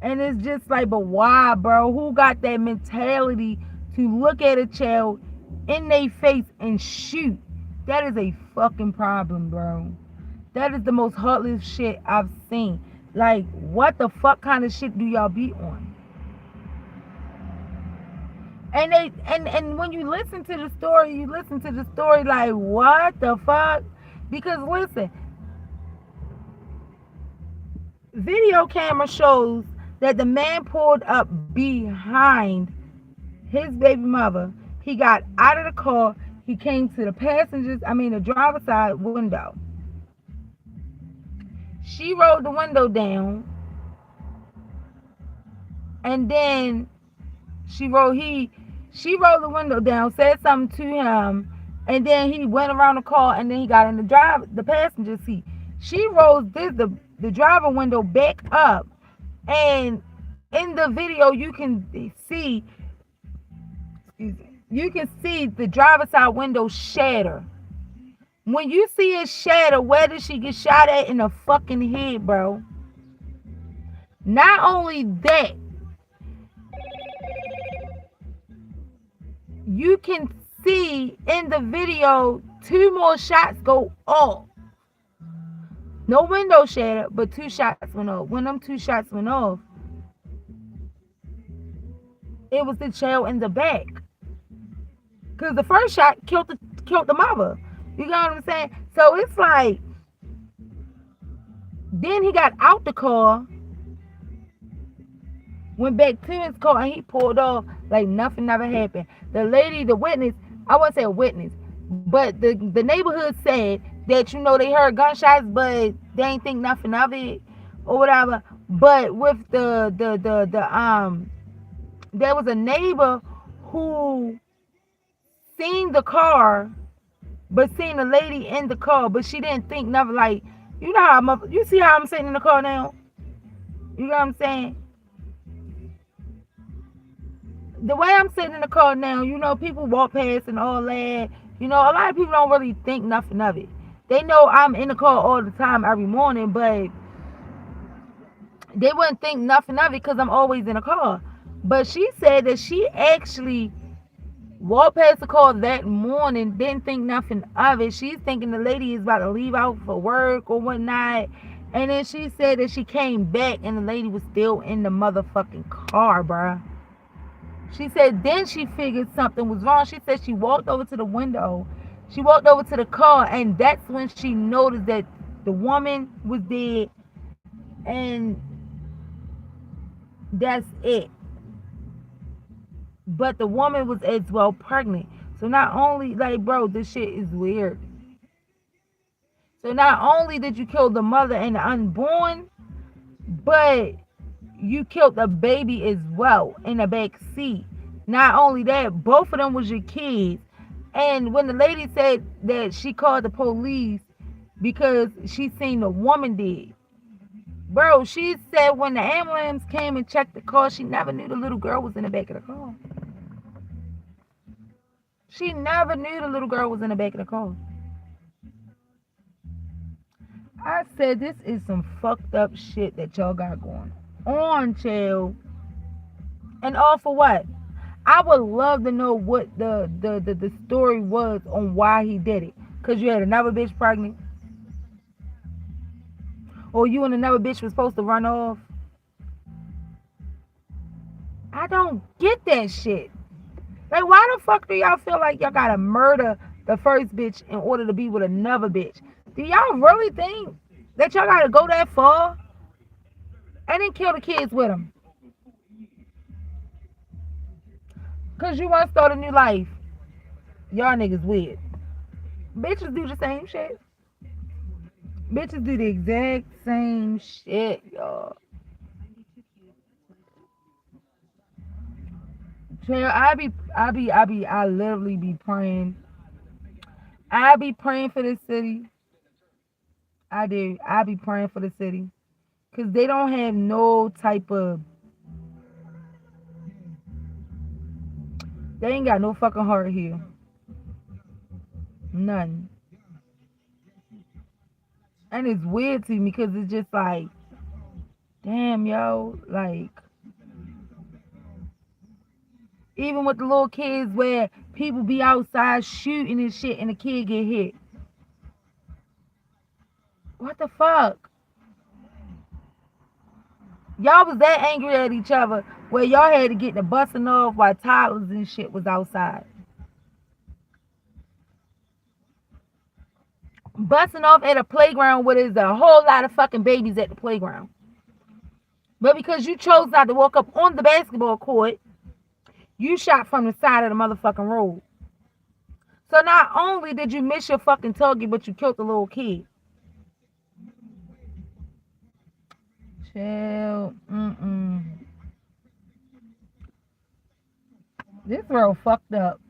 And it's just like, but why, bro? Who got that mentality to look at a child in their face and shoot? That is a fucking problem, bro. That is the most heartless shit I've seen. Like, what the fuck kind of shit do y'all be on? And and when you listen to the story, you listen to the story like, what the fuck? Because listen, video camera shows that the man pulled up behind his baby mother. He got out of the car. He came to the driver's side window. She rolled the window down, and then she rolled the window down, said something to him, and then he went around the car, and then he got in the passenger seat. She rolls the driver window back up, and in the video you can see the driver's side window shatter. When you see it shatter, where did she get shot at? In the fucking head, bro. Not only that, you can see in the video 2 more shots go off. No window shattered, but 2 shots went off. When them 2 shots went off, it was the child in the back. Because the first shot killed the mother. You got what I'm saying? So it's like, then he got out the car, went back to his car, and he pulled off like nothing never happened. The lady, the witness, I wouldn't say a witness, but the neighborhood said that, they heard gunshots, but they ain't think nothing of it or whatever. But with there was a neighbor who seen the car, but seen the lady in the car, but she didn't think nothing. Like, you see how I'm sitting in the car now? You know what I'm saying? The way I'm sitting in the car now, people walk past and all that. A lot of people don't really think nothing of it. They know I'm in the car all the time, every morning, but they wouldn't think nothing of it because I'm always in the car. But she said that she actually walked past the car that morning, didn't think nothing of it. She's thinking the lady is about to leave out for work or whatnot. And then she said that she came back and the lady was still in the motherfucking car, bruh. She said then she figured something was wrong. She said she walked over to the window. She walked over to the car, and that's when she noticed that the woman was dead. And that's it. but the woman was as well pregnant. So not only, like, bro, this shit is weird. So not only did you kill the mother and the unborn, but you killed the baby as well in the back seat. Not only that, both of them was your kids. And when the lady said that she called the police because she seen the woman dead, bro, she said when the ambulance came and checked the car, she never knew the little girl was in the back of the car. She never knew the little girl was in the back of the car. I said, this is some fucked up shit that y'all got going on, child. And all for what? I would love to know what the story was on why he did it. Because you had another bitch pregnant? Or you and another bitch was supposed to run off? I don't get that shit. Like, why the fuck do y'all feel like y'all gotta murder the first bitch in order to be with another bitch? Do y'all really think that y'all gotta go that far? And then kill the kids with them? Because you want to start a new life. Y'all niggas weird. Bitches do the same shit. Bitches do the exact same shit, y'all. I literally be praying. I be praying for this city. I do. I be praying for the city. Because they don't have no type of... They ain't got no fucking heart here. None. And it's weird to me because it's just like, damn, yo, like, even with the little kids where people be outside shooting and shit and the kid get hit. What the fuck? Y'all was that angry at each other where y'all had to get the busting off while toddlers and shit was outside. Busting off at a playground where there's a whole lot of fucking babies at the playground. But because you chose not to walk up on the basketball court, you shot from the side of the motherfucking road. So not only did you miss your fucking target, but you killed the little kid. Chill. This world fucked up.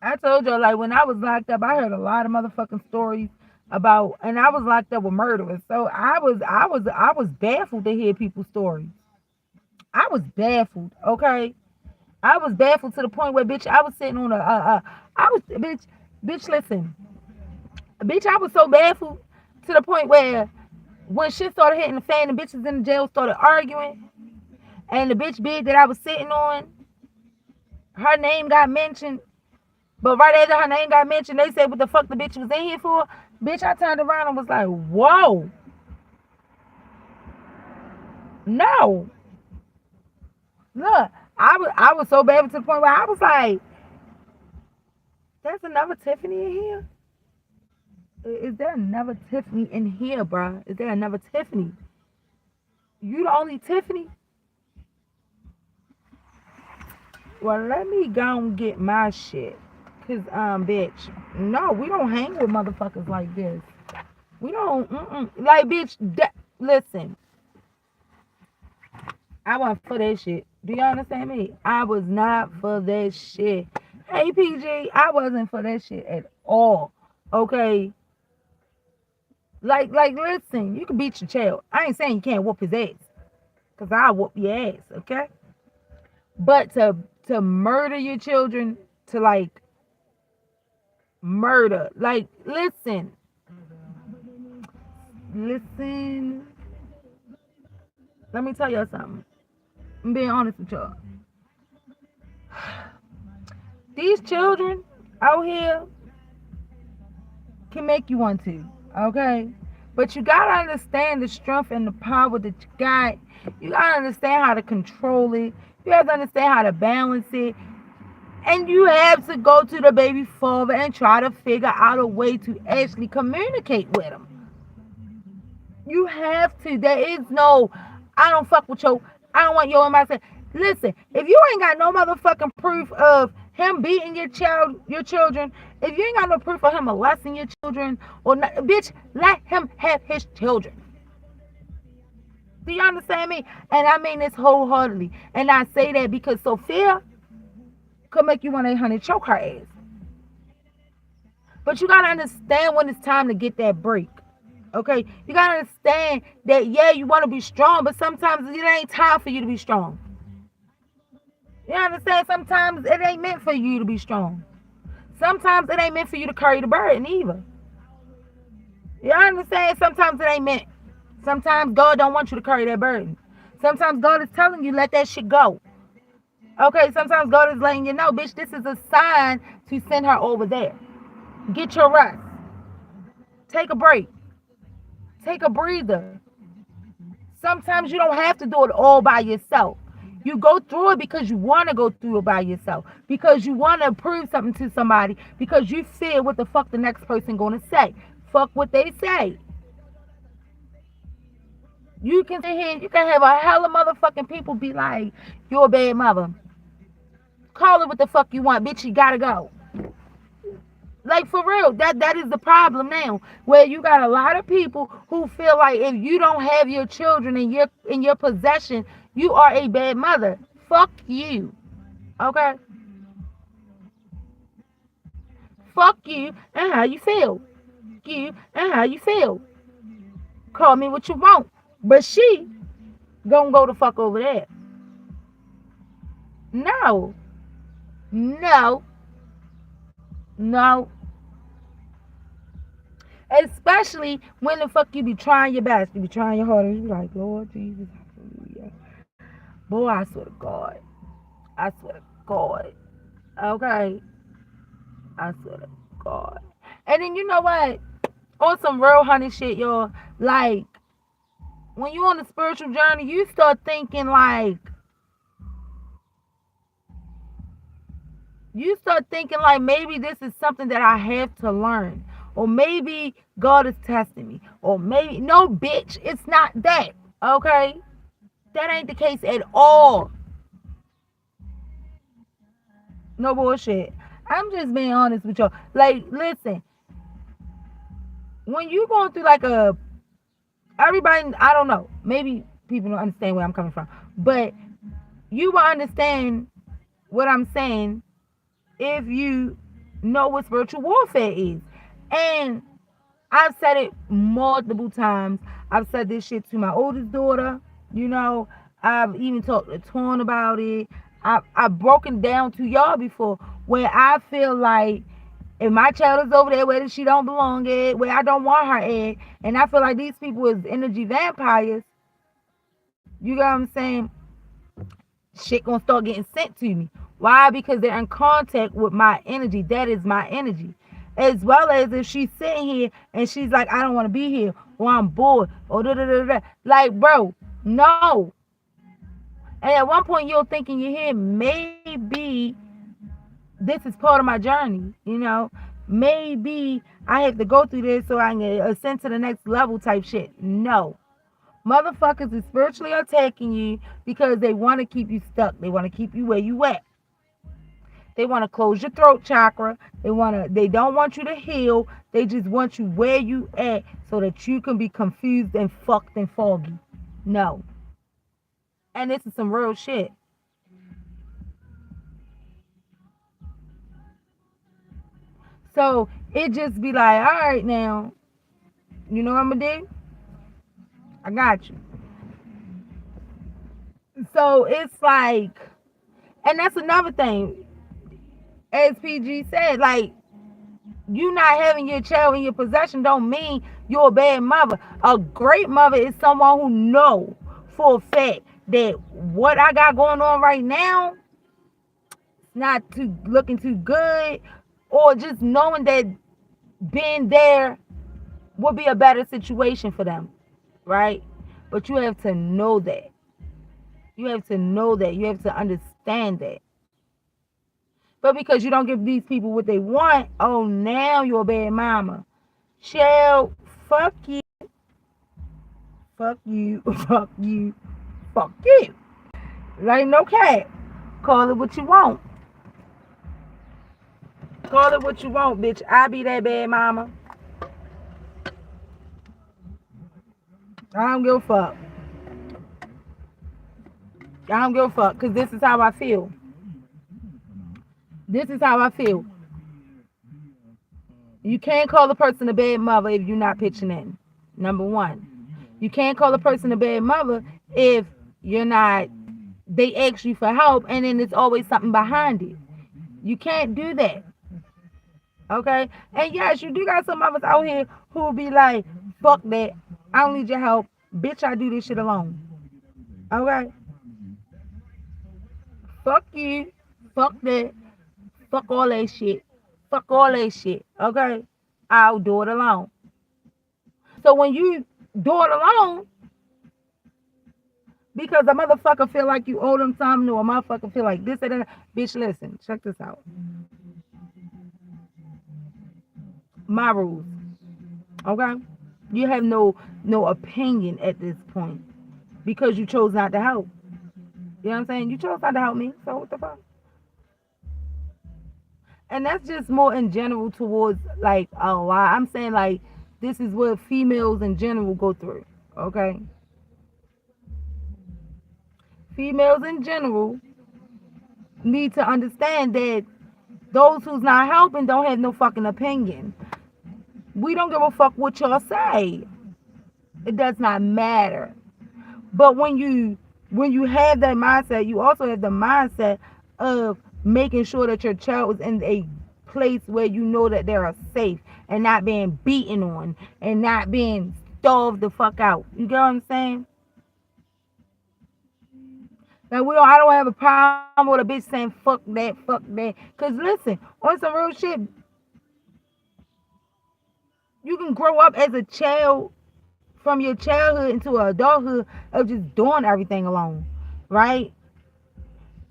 I told y'all, like, when I was locked up, I heard a lot of motherfucking stories about, and I was locked up with murderers. So I was baffled to hear people's stories. I was baffled, okay? I was baffled to the point where, bitch, I was sitting on bitch, listen. Bitch, I was so baffled to the point where when shit started hitting the fan, the bitches in the jail started arguing, and the bitch bed that I was sitting on, her name got mentioned. But right after her name got mentioned, they said what the fuck the bitch was in here for. Bitch, I turned around and was like, whoa. No. Look, I was so bad to the point where I was like, there's another Tiffany in here? Is there another Tiffany in here, bruh? Is there another Tiffany? You the only Tiffany? Well, let me go and get my shit. Cause, bitch, no, we don't hang with motherfuckers like this. We don't, like, bitch, listen. I wasn't for that shit. Do y'all understand me? I was not for that shit. Hey, PG, I wasn't for that shit at all. Okay? Like, listen, you can beat your child. I ain't saying you can't whoop his ass. Cause I'll whoop your ass, okay? But to murder your children, to, like, murder. Like, listen. Let me tell y'all something. I'm being honest with y'all. These children out here can make you want to, okay? But you gotta understand the strength and the power that you got. You gotta understand how to control it. You have to understand how to balance it. And you have to go to the baby father and try to figure out a way to actually communicate with him. You have to. There is no, I don't fuck with your I don't want your inbox saying, listen, if you ain't got no motherfucking proof of him beating your children, if you ain't got no proof of him molesting your children, or not, bitch, let him have his children. Do you understand me? And I mean this wholeheartedly. And I say that because Sophia could make you 1-800 choke her ass. But you gotta understand when it's time to get that break. Okay? You gotta understand that, yeah, you want to be strong, but sometimes it ain't time for you to be strong. You understand? Sometimes it ain't meant for you to be strong. Sometimes it ain't meant for you to carry the burden either. You understand? Sometimes it ain't meant. Sometimes God don't want you to carry that burden. Sometimes God is telling you, let that shit go. Okay, sometimes God is letting you know, bitch, this is a sign to send her over there. Get your rest. Take a break. Take a breather. Sometimes you don't have to do it all by yourself. You go through it because you want to go through it by yourself. Because you want to prove something to somebody. Because you fear what the fuck the next person going to say. Fuck what they say. You can sit here, you can have a hell of motherfucking people be like, you're a bad mother. Call it what the fuck you want, bitch, you gotta go. Like, for real, that is the problem now. Where you got a lot of people who feel like if you don't have your children in your possession, you are a bad mother. Fuck you. Okay? Fuck you and how you feel. You and how you feel. Call me what you want. But she gonna go the fuck over there. No. No. No. Especially when the fuck you be trying your best. You be trying your hardest. You be like, Lord Jesus, hallelujah. Boy, I swear to God. I swear to God. Okay? I swear to God. And then you know what? On some real honey shit, y'all. Like, when you on a spiritual journey, you start thinking like, maybe this is something that I have to learn. Or maybe God is testing me. Or maybe, no, bitch, it's not that. Okay? That ain't the case at all. No bullshit. I'm just being honest with y'all. Like, listen. When you going through like everybody, I don't know. Maybe people don't understand where I'm coming from. But you will understand what I'm saying if you know what spiritual warfare is. And I've said it multiple times. I've said this shit to my oldest daughter. You know, I've even talked to Torn about it. I've broken down to y'all before where I feel like if my child is over there where she don't belong at, where I don't want her at, and I feel like these people is energy vampires, you know what I'm saying? Shit gonna start getting sent to me. Why? Because they're in contact with my energy. That is my energy. As well as if she's sitting here and she's like, I don't want to be here, or I'm bored, or da da da da. Like, bro, no. And at one point you'll think in your head, maybe this is part of my journey, you know? Maybe I have to go through this so I can ascend to the next level type shit. No. Motherfuckers is spiritually attacking you because they want to keep you stuck. They want to keep you where you at. They want to close your throat chakra. They don't want you to heal. They just want you where you at so that you can be confused and fucked and foggy. No. And this is some real shit. So it just be like, all right now, you know what I'm gonna do? I got you. So it's like, and that's another thing. As PG said, like, you not having your child in your possession don't mean you're a bad mother. A great mother is someone who know for a fact that what I got going on right now is not looking too good, or just knowing that being there would be a better situation for them, right? But you have to know that. You have to know that. You have to understand that. But because you don't give these people what they want, oh, now you're a bad mama. Child, fuck you. Fuck you. Fuck you. Fuck you. Like no cat. Call it what you want. Call it what you want, bitch. I be that bad mama. I don't give a fuck. I don't give a fuck. Because this is how I feel. This is how I feel. You can't call a person a bad mother if you're not pitching in. Number one. You can't call a person a bad mother if you're not, they ask you for help and then there's always something behind it. You can't do that. Okay? And yes, you do got some mothers out here who will be like, fuck that. I don't need your help. Bitch, I do this shit alone. Okay? Fuck you. Fuck that. Fuck all that shit. Fuck all that shit. Okay? I'll do it alone. So when you do it alone, because a motherfucker feel like you owe them something, or a motherfucker feel like this and that, bitch, listen, check this out. My rules. Okay? You have no opinion at this point because you chose not to help. You know what I'm saying? You chose not to help me, so what the fuck? And that's just more in general towards like a lot. I'm saying like this is what females in general go through. Okay? Females in general need to understand that those who's not helping don't have no fucking opinion. We don't give a fuck what y'all say. It does not matter. But when you have that mindset, you also have the mindset of making sure that your child is in a place where you know that they are safe and not being beaten on and not being starved the fuck out. You get what I'm saying? Like I don't have a problem with a bitch saying fuck that, fuck that. Cause listen, on some real shit, you can grow up as a child from your childhood into adulthood of just doing everything alone, right?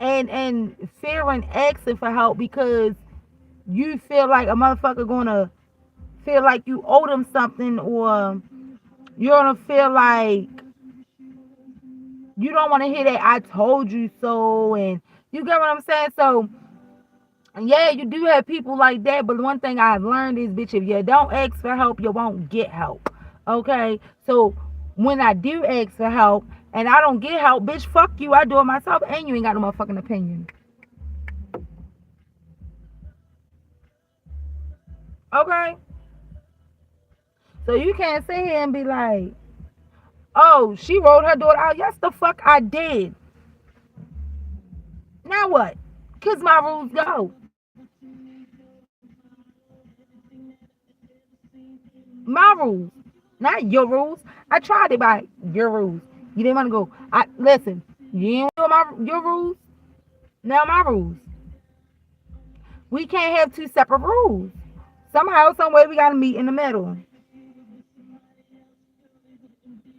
And fearing asking for help because you feel like a motherfucker gonna feel like you owe them something, or you're gonna feel like you don't want to hear that I told you so, and you get what I'm saying? So yeah, you do have people like that, but one thing I've learned is, bitch, if you don't ask for help, you won't get help. Okay? So when I do ask for help and I don't get help, bitch, fuck you, I do it myself, and you ain't got no motherfucking opinion. Okay? So you can't sit here and be like, oh, she rolled her daughter out. Yes, the fuck I did. Now what? Because my rules go. My rules, not your rules. I tried it by your rules. You didn't want to go. I listen. You didn't want your rules. Now my rules. We can't have two separate rules. Somehow, some way, we gotta meet in the middle.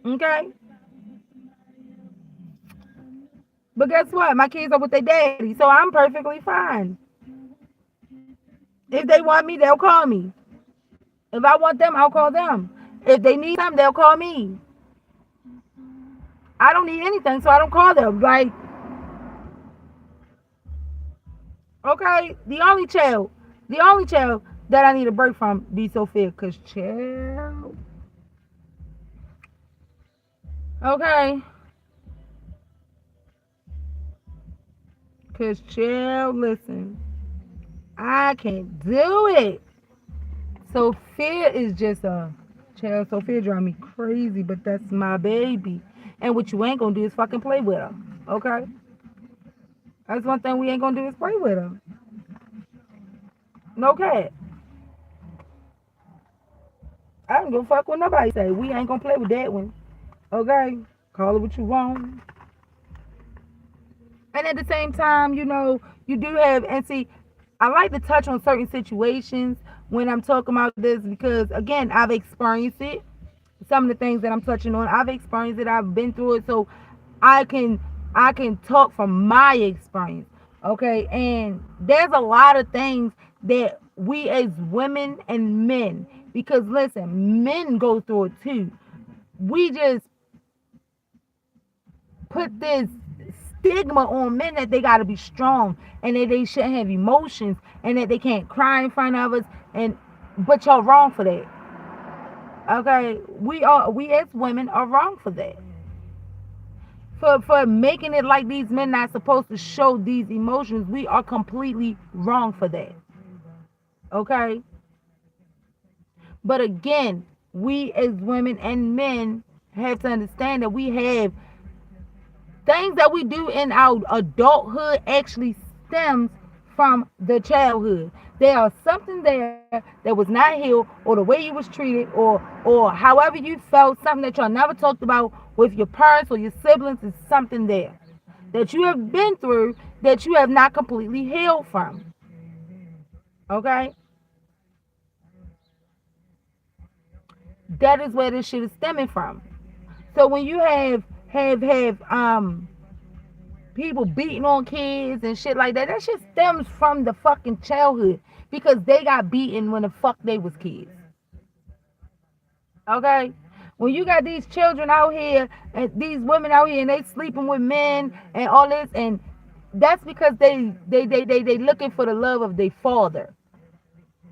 Okay. But guess what? My kids are with their daddy, so I'm perfectly fine. If they want me, they'll call me. If I want them, I'll call them. If they need something, they'll call me. I don't need anything, so I don't call them. Like, okay, the only child that I need a break from be Sophia, cause child. Okay. Cause child, listen, I can't do it. Sophia is just a child. Sophia drive me crazy, but that's my baby. And what you ain't gonna do is fucking play with her. Okay? That's one thing we ain't gonna do is play with her. No cat. I don't give a fuck what nobody say. We ain't gonna play with that one. Okay? Call it what you want. And at the same time, you know, you do have, and see, I like to touch on certain situations when I'm talking about this because, again, I've experienced it. Some of the things that I'm touching on, I've experienced it. I've been through it, so I can talk from my experience. Okay, and there's a lot of things that we as women and men, because listen, men go through it too. We just put this stigma on men that they got to be strong and that they shouldn't have emotions and that they can't cry in front of us. And but y'all wrong for that. Okay, we as women are wrong for that. For making it like these men not supposed to show these emotions, we are completely wrong for that. Okay, but again, we as women and men have to understand that we have things that we do in our adulthood actually stems from the childhood. There are something there that was not healed, or the way you was treated, or however you felt, something that y'all never talked about with your parents or your siblings, is something there that you have been through that you have not completely healed from. Okay? That is where this shit is stemming from. So when you have people beating on kids and shit like that, that shit stems from the fucking childhood because they got beaten when the fuck they was kids. Okay? When you got these children out here and these women out here and they sleeping with men and all this, and that's because they looking for the love of their father.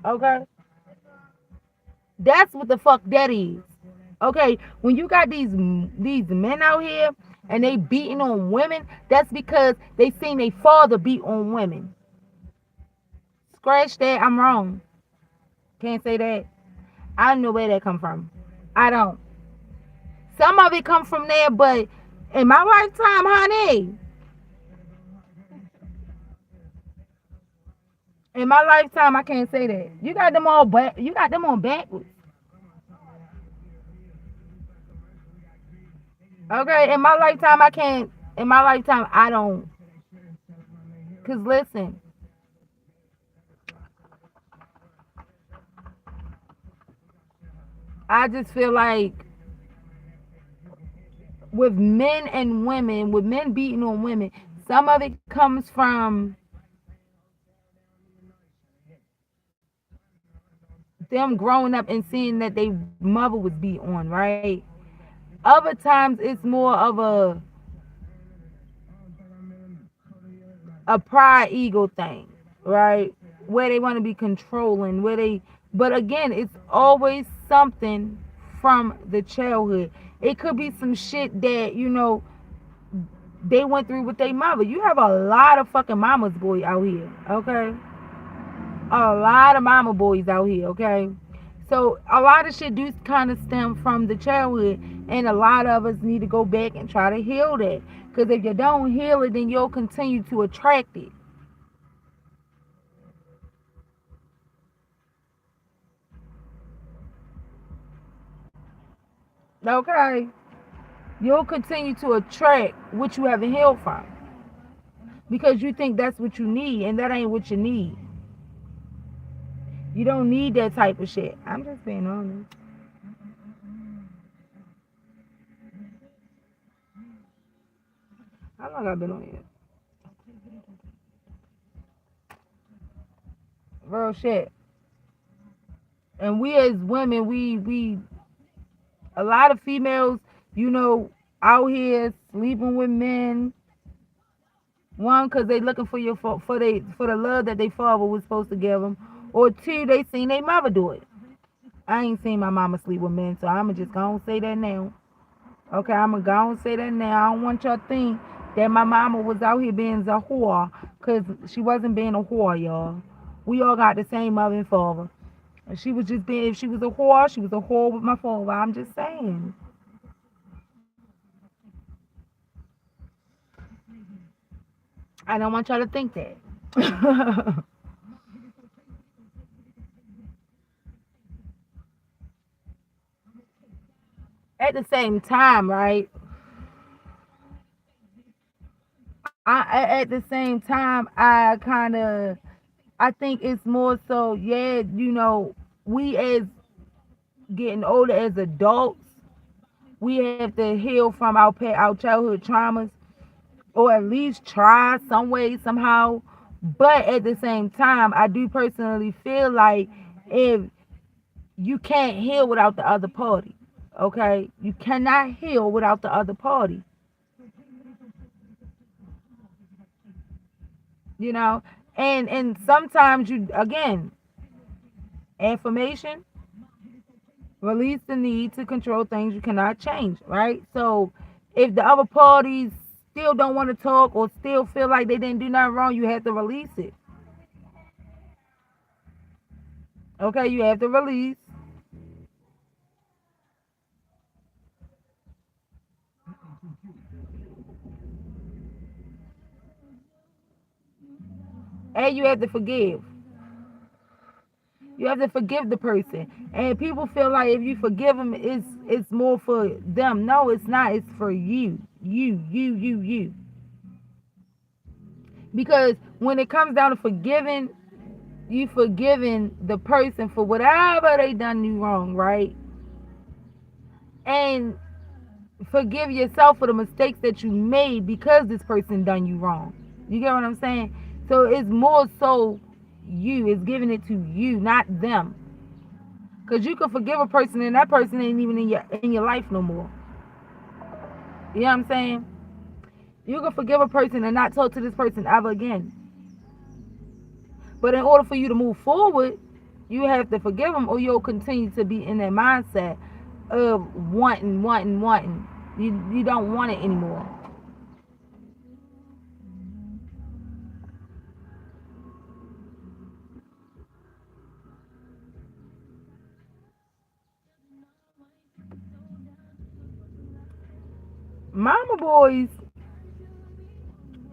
Okay? That's what the fuck that is. Okay, when you got these men out here and they beating on women, that's because they seen their father beat on women. Scratch that, I'm wrong. Can't say that. I don't know where that come from. I don't. Some of it come from there, but in my lifetime, honey, in my lifetime, I can't say that. You got them all back. You got them on backwards. Okay, in my lifetime, I can't. In my lifetime, I don't. Cause listen, I just feel like with men and women, with men beating on women, some of it comes from them growing up and seeing that their mother was beat on, right? Other times it's more of a pride ego thing, right? Where they want to be controlling, but again, it's always something from the childhood. It could be some shit that, they went through with their mother. You have a lot of fucking mama's boy out here, okay? A lot of mama boys out here, okay? So a lot of shit do kind of stem from the childhood, and a lot of us need to go back and try to heal that. Because if you don't heal it, then you'll continue to attract it. Okay? You'll continue to attract what you haven't healed from. Because you think that's what you need, and that ain't what you need. You don't need that type of shit. I'm just being honest. How long I've been on here? Real shit. And we as women, we a lot of females, out here sleeping with men. One, because they looking for for the love that their father was supposed to give them, or two, they seen their mother do it. I ain't seen my mama sleep with men, so I'ma just gonna say that now. Okay, I'ma gonna say that now. I don't want y'all to think that my mama was out here being a whore, cause she wasn't being a whore, y'all. We all got the same mother and father. She was just being, if she was a whore, she was a whore with my father. I'm just saying. I don't want y'all to think that. At the same time, right? At the same time, I think it's more so, yeah, we as getting older as adults, we have to heal from our childhood traumas, or at least try some way somehow. But at the same time, I do personally feel like if you can't heal without the other party, okay? You cannot heal without the other party. you know. And sometimes you, again, affirmation, release the need to control things you cannot change, right? So if the other parties still don't want to talk or still feel like they didn't do nothing wrong, you have to release it. Okay, you have to release. And you have to forgive. You have to forgive the person. And people feel like if you forgive them, it's more for them. No, it's not. It's for you. You. Because when it comes down to forgiving, you forgiving the person for whatever they done you wrong, right? And forgive yourself for the mistakes that you made because this person done you wrong. You get what I'm saying? So it's more so you. It's giving it to you, not them. Cause you can forgive a person and that person ain't even in your life no more. You know what I'm saying? You can forgive a person and not talk to this person ever again. But in order for you to move forward, you have to forgive them, or you'll continue to be in that mindset of wanting. You don't want it anymore. Mama boys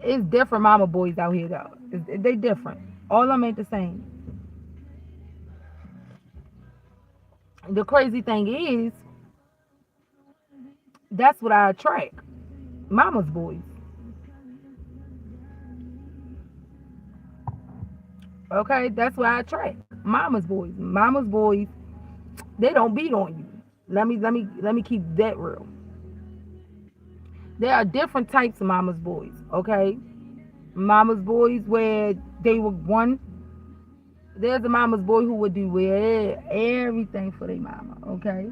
is different. Mama boys out here though, they different. All of them ain't the same. The crazy thing is, that's what I attract. Mama's boys. Okay, that's what I attract. Mama's boys. Mama's boys. They don't beat on you. Let me keep that real. There are different types of mama's boys. Okay, mama's boys where they were one. There's a mama's boy who would do everything for their mama. Okay,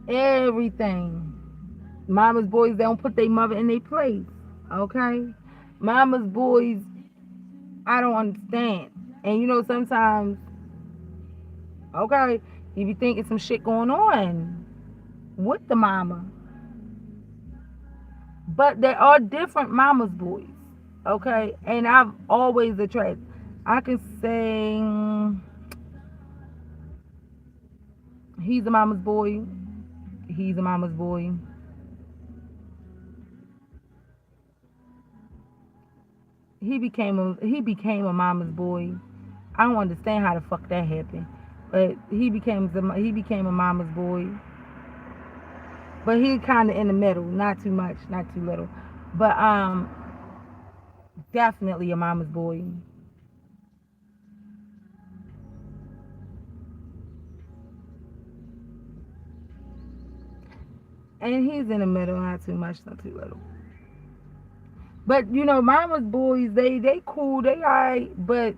everything. Mama's boys, they don't put their mother in their place. Okay, mama's boys, I don't understand. And you know, sometimes, okay, you be thinking some shit going on with the mama. But there are different mama's boys. Okay. And I've always attracted. I can say he's a mama's boy. He's a mama's boy. He became a mama's boy. I don't understand how the fuck that happened. But he became a mama's boy. But he kind of in the middle, not too much, not too little. But definitely a mama's boy. And he's in the middle, not too much, not too little. But you know, mama's boys, they cool, they alright. But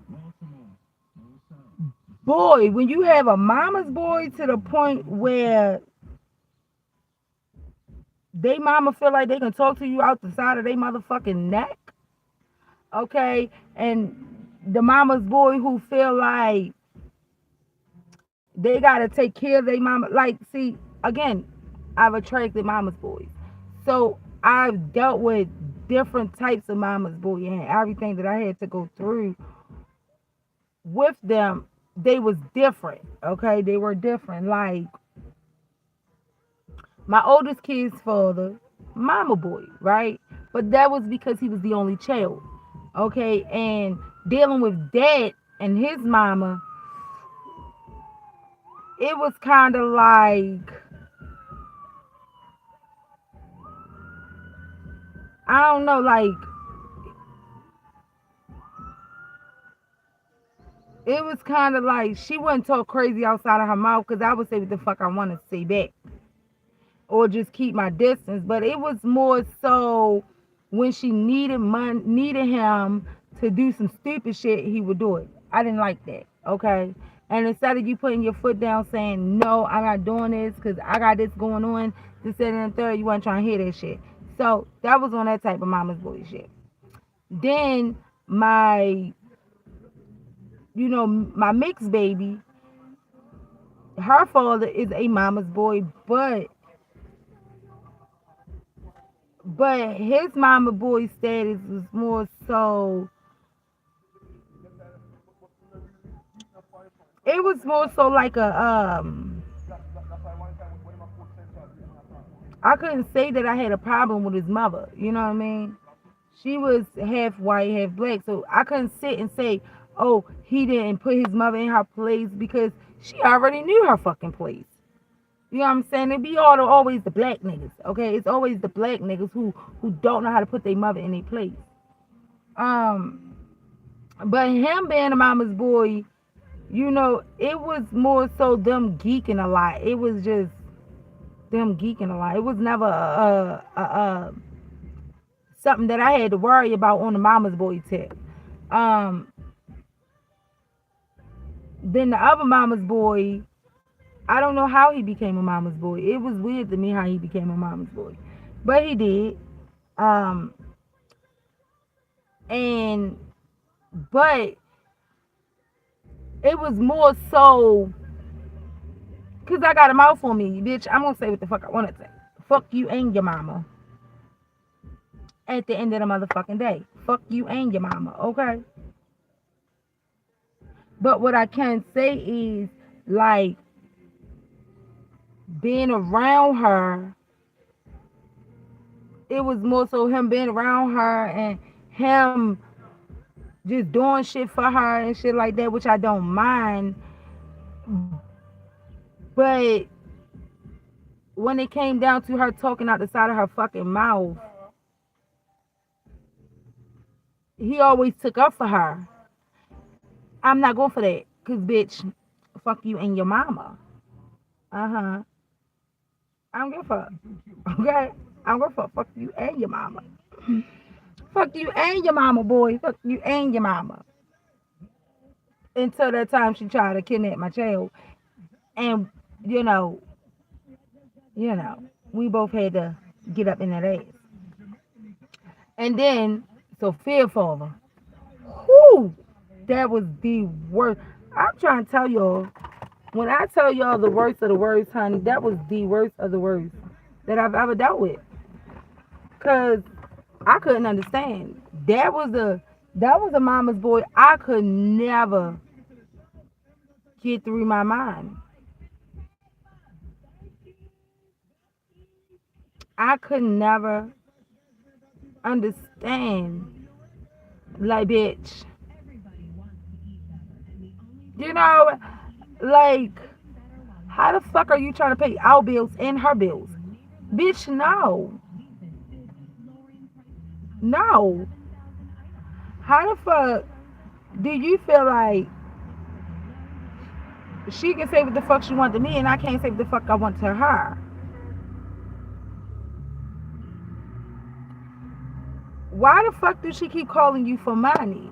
boy, when you have a mama's boy to the point where they mama feel like they can talk to you out the side of their motherfucking neck, okay, and the mama's boy who feel like they gotta take care of their mama. Like, see, again, I've attracted mama's boys, so I've dealt with different types of mama's boy, and everything that I had to go through with them, they was different. Okay, they were different. Like my oldest kid's father, mama boy, right? But that was because he was the only child. Okay, and dealing with dad and his mama, it was kind of like, I don't know, like it was kind of like she wouldn't talk crazy outside of her mouth because I would say what the fuck I want to say back or just keep my distance. But it was more so when she needed money, needed him to do some stupid shit, he would do it. I didn't like that. Okay. And instead of you putting your foot down saying, no, I'm not doing this because I got this going on, this, that, and the third, you weren't trying to hear that shit. So that was on that type of mama's boy shit. Then my, my mixed baby, her father is a mama's boy, but his mama boy status was more so. It was more so like a I couldn't say that I had a problem with his mother. You know what I mean? She was half white, half black, so I couldn't sit and say, "Oh, he didn't put his mother in her place," because she already knew her fucking place. You know what I'm saying? It be always the black niggas, okay? It's always the black niggas who don't know how to put their mother in their place. Um, but him being a mama's boy, it was more so them geeking a lot. It was just them geeking a lot. It was never something that I had to worry about on the mama's boy tip. Um, then the other mama's boy, I don't know how he became a mama's boy. It was weird to me how he became a mama's boy, but he did. Um, and but it was more so because I got a mouth on me, bitch. I'm gonna say what the fuck I want to say. Fuck you and your mama. At the end of the motherfucking day, fuck you and your mama. Okay. But what I can say is, like, being around her, it was more so him being around her and him just doing shit for her and shit like that, which I don't mind. But when it came down to her talking out the side of her fucking mouth, he always took up for her. I'm not going for that. Cause bitch, fuck you and your mama. Uh-huh. I don't give a fuck. Okay? I don't give a fuck. Fuck you and your mama. Fuck you and your mama, boy. Fuck you and your mama. Until that time she tried to kidnap my child. And, you know, you know, we both had to get up in that ass. And then, Sophia father. Whoo! That was the worst. I'm trying to tell y'all, when I tell y'all the worst of the worst, honey, that was the worst of the worst that I've ever dealt with. Cause I couldn't understand. That was a mama's boy I could never get through my mind. I could never understand. Like, bitch, you know, like, how the fuck are you trying to pay our bills and her bills? Bitch, no. No. How the fuck do you feel like she can say what the fuck she want to me and I can't say what the fuck I want to her? Why the fuck does she keep calling you for money?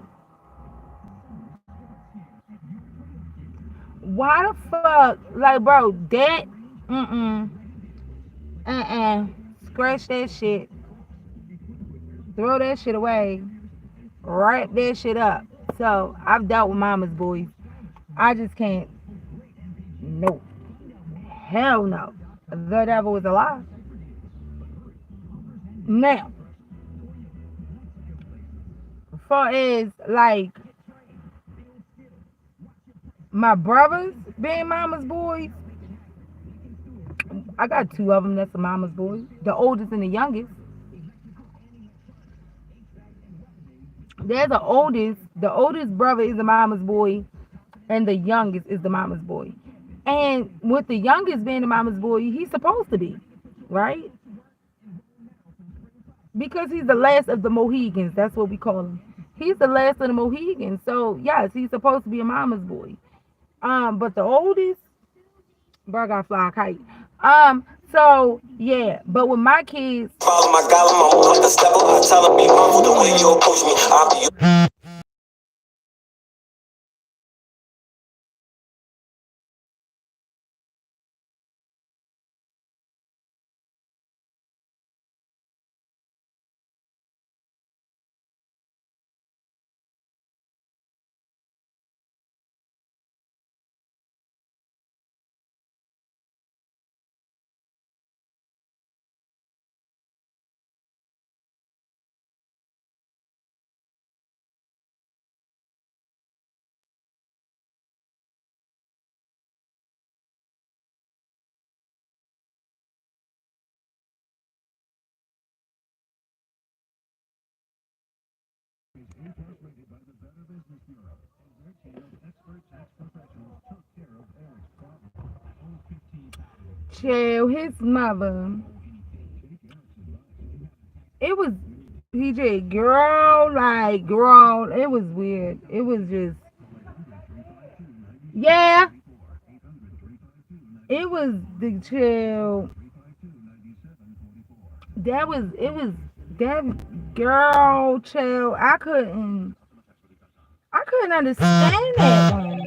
Why the fuck? Like, bro, that, mm-mm, scratch that shit, throw that shit away, wrap that shit up. So, I've dealt with mama's boys. I just can't, no. Hell no. The devil is alive. Now, as far as, like, my brothers being mama's boys, I got two of them that's a mama's boy. The oldest and the youngest. They're the oldest. The oldest brother is the mama's boy, and the youngest is the mama's boy. And with the youngest being the mama's boy, he's supposed to be, right? Because he's the last of the Mohegans. That's what we call him. He's the last of the Mohegans. So yes, he's supposed to be a mama's boy. But the oldest, bro, got fly kite. So yeah, but with my kids, follow my guy, I'm the step up, I tell him be humble the way you approach me. I'll be Chill, his mother. It was PJ, girl, like, girl. It was weird. It was just, yeah. It was the chill. It was that girl chill. I couldn't understand that one.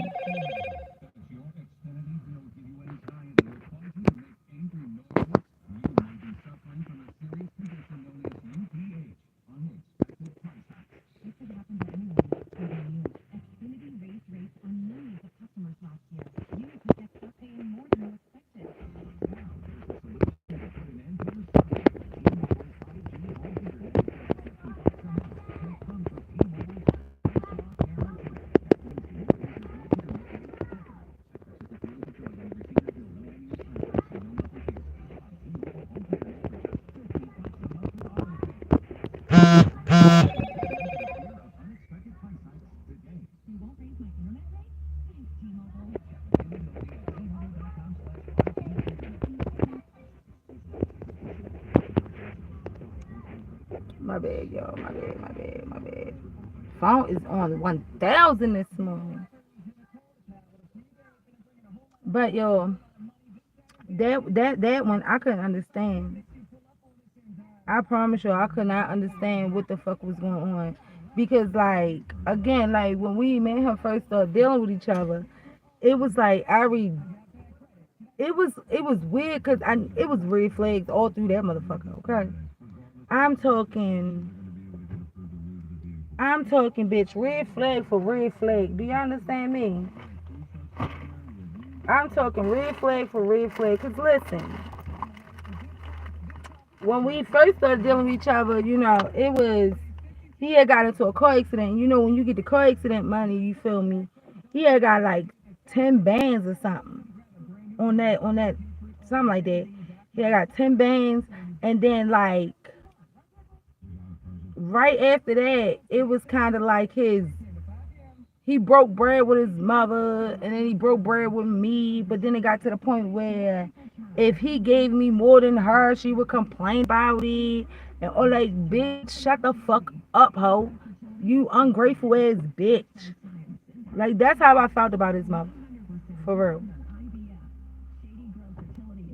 My bad, y'all. My bad, my bad, my bad. Phone is on 1,000 this morning. But yo, that one I couldn't understand. I promise you, I could not understand what the fuck was going on. Because like again, like when we me and her first started dealing with each other, it was like it was weird because I it was red flags all through that motherfucker. Okay, I'm talking I'm talking bitch red flag for red flag. Do you understand me? I'm talking red flag for red flag. Cause listen, when we first started dealing with each other, it was he had got into a car accident. You know, when you get the car accident money, you feel me? He had got like 10 bands or something on that something like that. He had got 10 bands, and then like right after that, it was kind of like he broke bread with his mother, and then he broke bread with me. But then it got to the point where if he gave me more than her, she would complain about it. And all like, bitch, shut the fuck up, hoe. You ungrateful ass bitch. Like, that's how I felt about his mother. For real.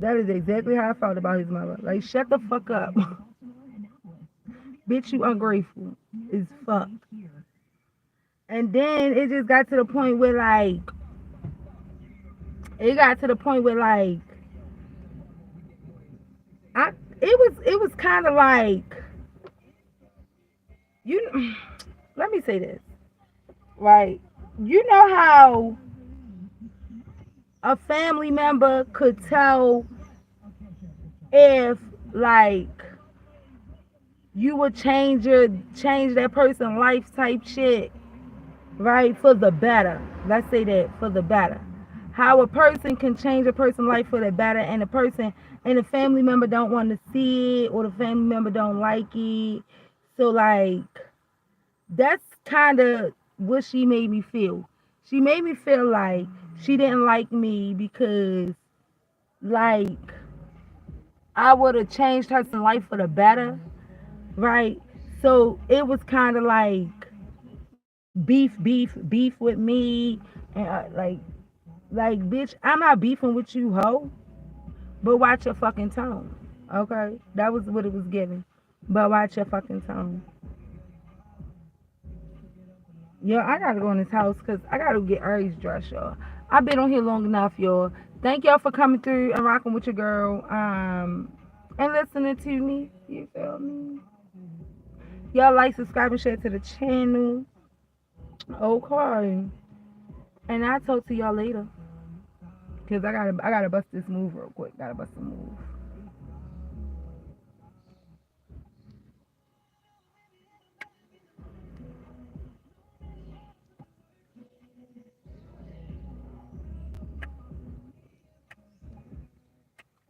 That is exactly how I felt about his mother. Like, shut the fuck up. Bitch, you ungrateful as fuck. And then it just got to the point where, like, it got to the point where, like, I it was kind of like you. Let me say this, right? You know how a family member could tell if like you would change that person's life type shit, right? For the better. Let's say that for the better. How a person can change a person's life for the better, and the family member don't want to see it, or the family member don't like it. So like that's kind of what she made me feel. She made me feel like she didn't like me because like I would have changed her life for the better, right? So it was kind of like beef with me, and like bitch, I'm not beefing with you, hoe. But watch your fucking tone, okay? That was what it was giving. But watch your fucking tone. Yo, I gotta go in this house because I gotta get Aries dressed, y'all. I've been on here long enough, y'all. Thank y'all for coming through and rocking with your girl. And listening to me. You feel me? Y'all like, subscribe, and share to the channel. Okay. And I'll talk to y'all later. Cause I gotta bust this move real quick. Gotta bust a move.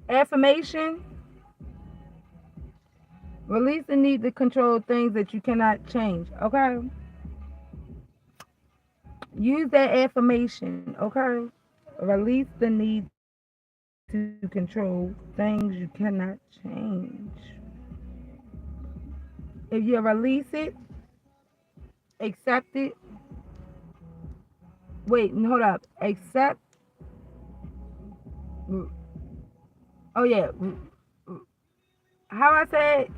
Affirmation. Release the need to control things that you cannot change. Okay. Use that affirmation. Okay. Release the need to control things you cannot change. If you release it, accept it. Wait, hold up. Accept. Oh yeah. How I say it?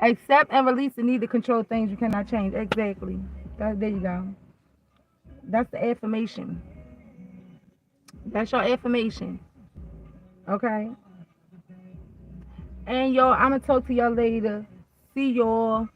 Accept and release the need to control things you cannot change. Exactly. There you go. That's the affirmation. That's your affirmation. Okay. And y'all, I'm gonna talk to y'all later. See y'all.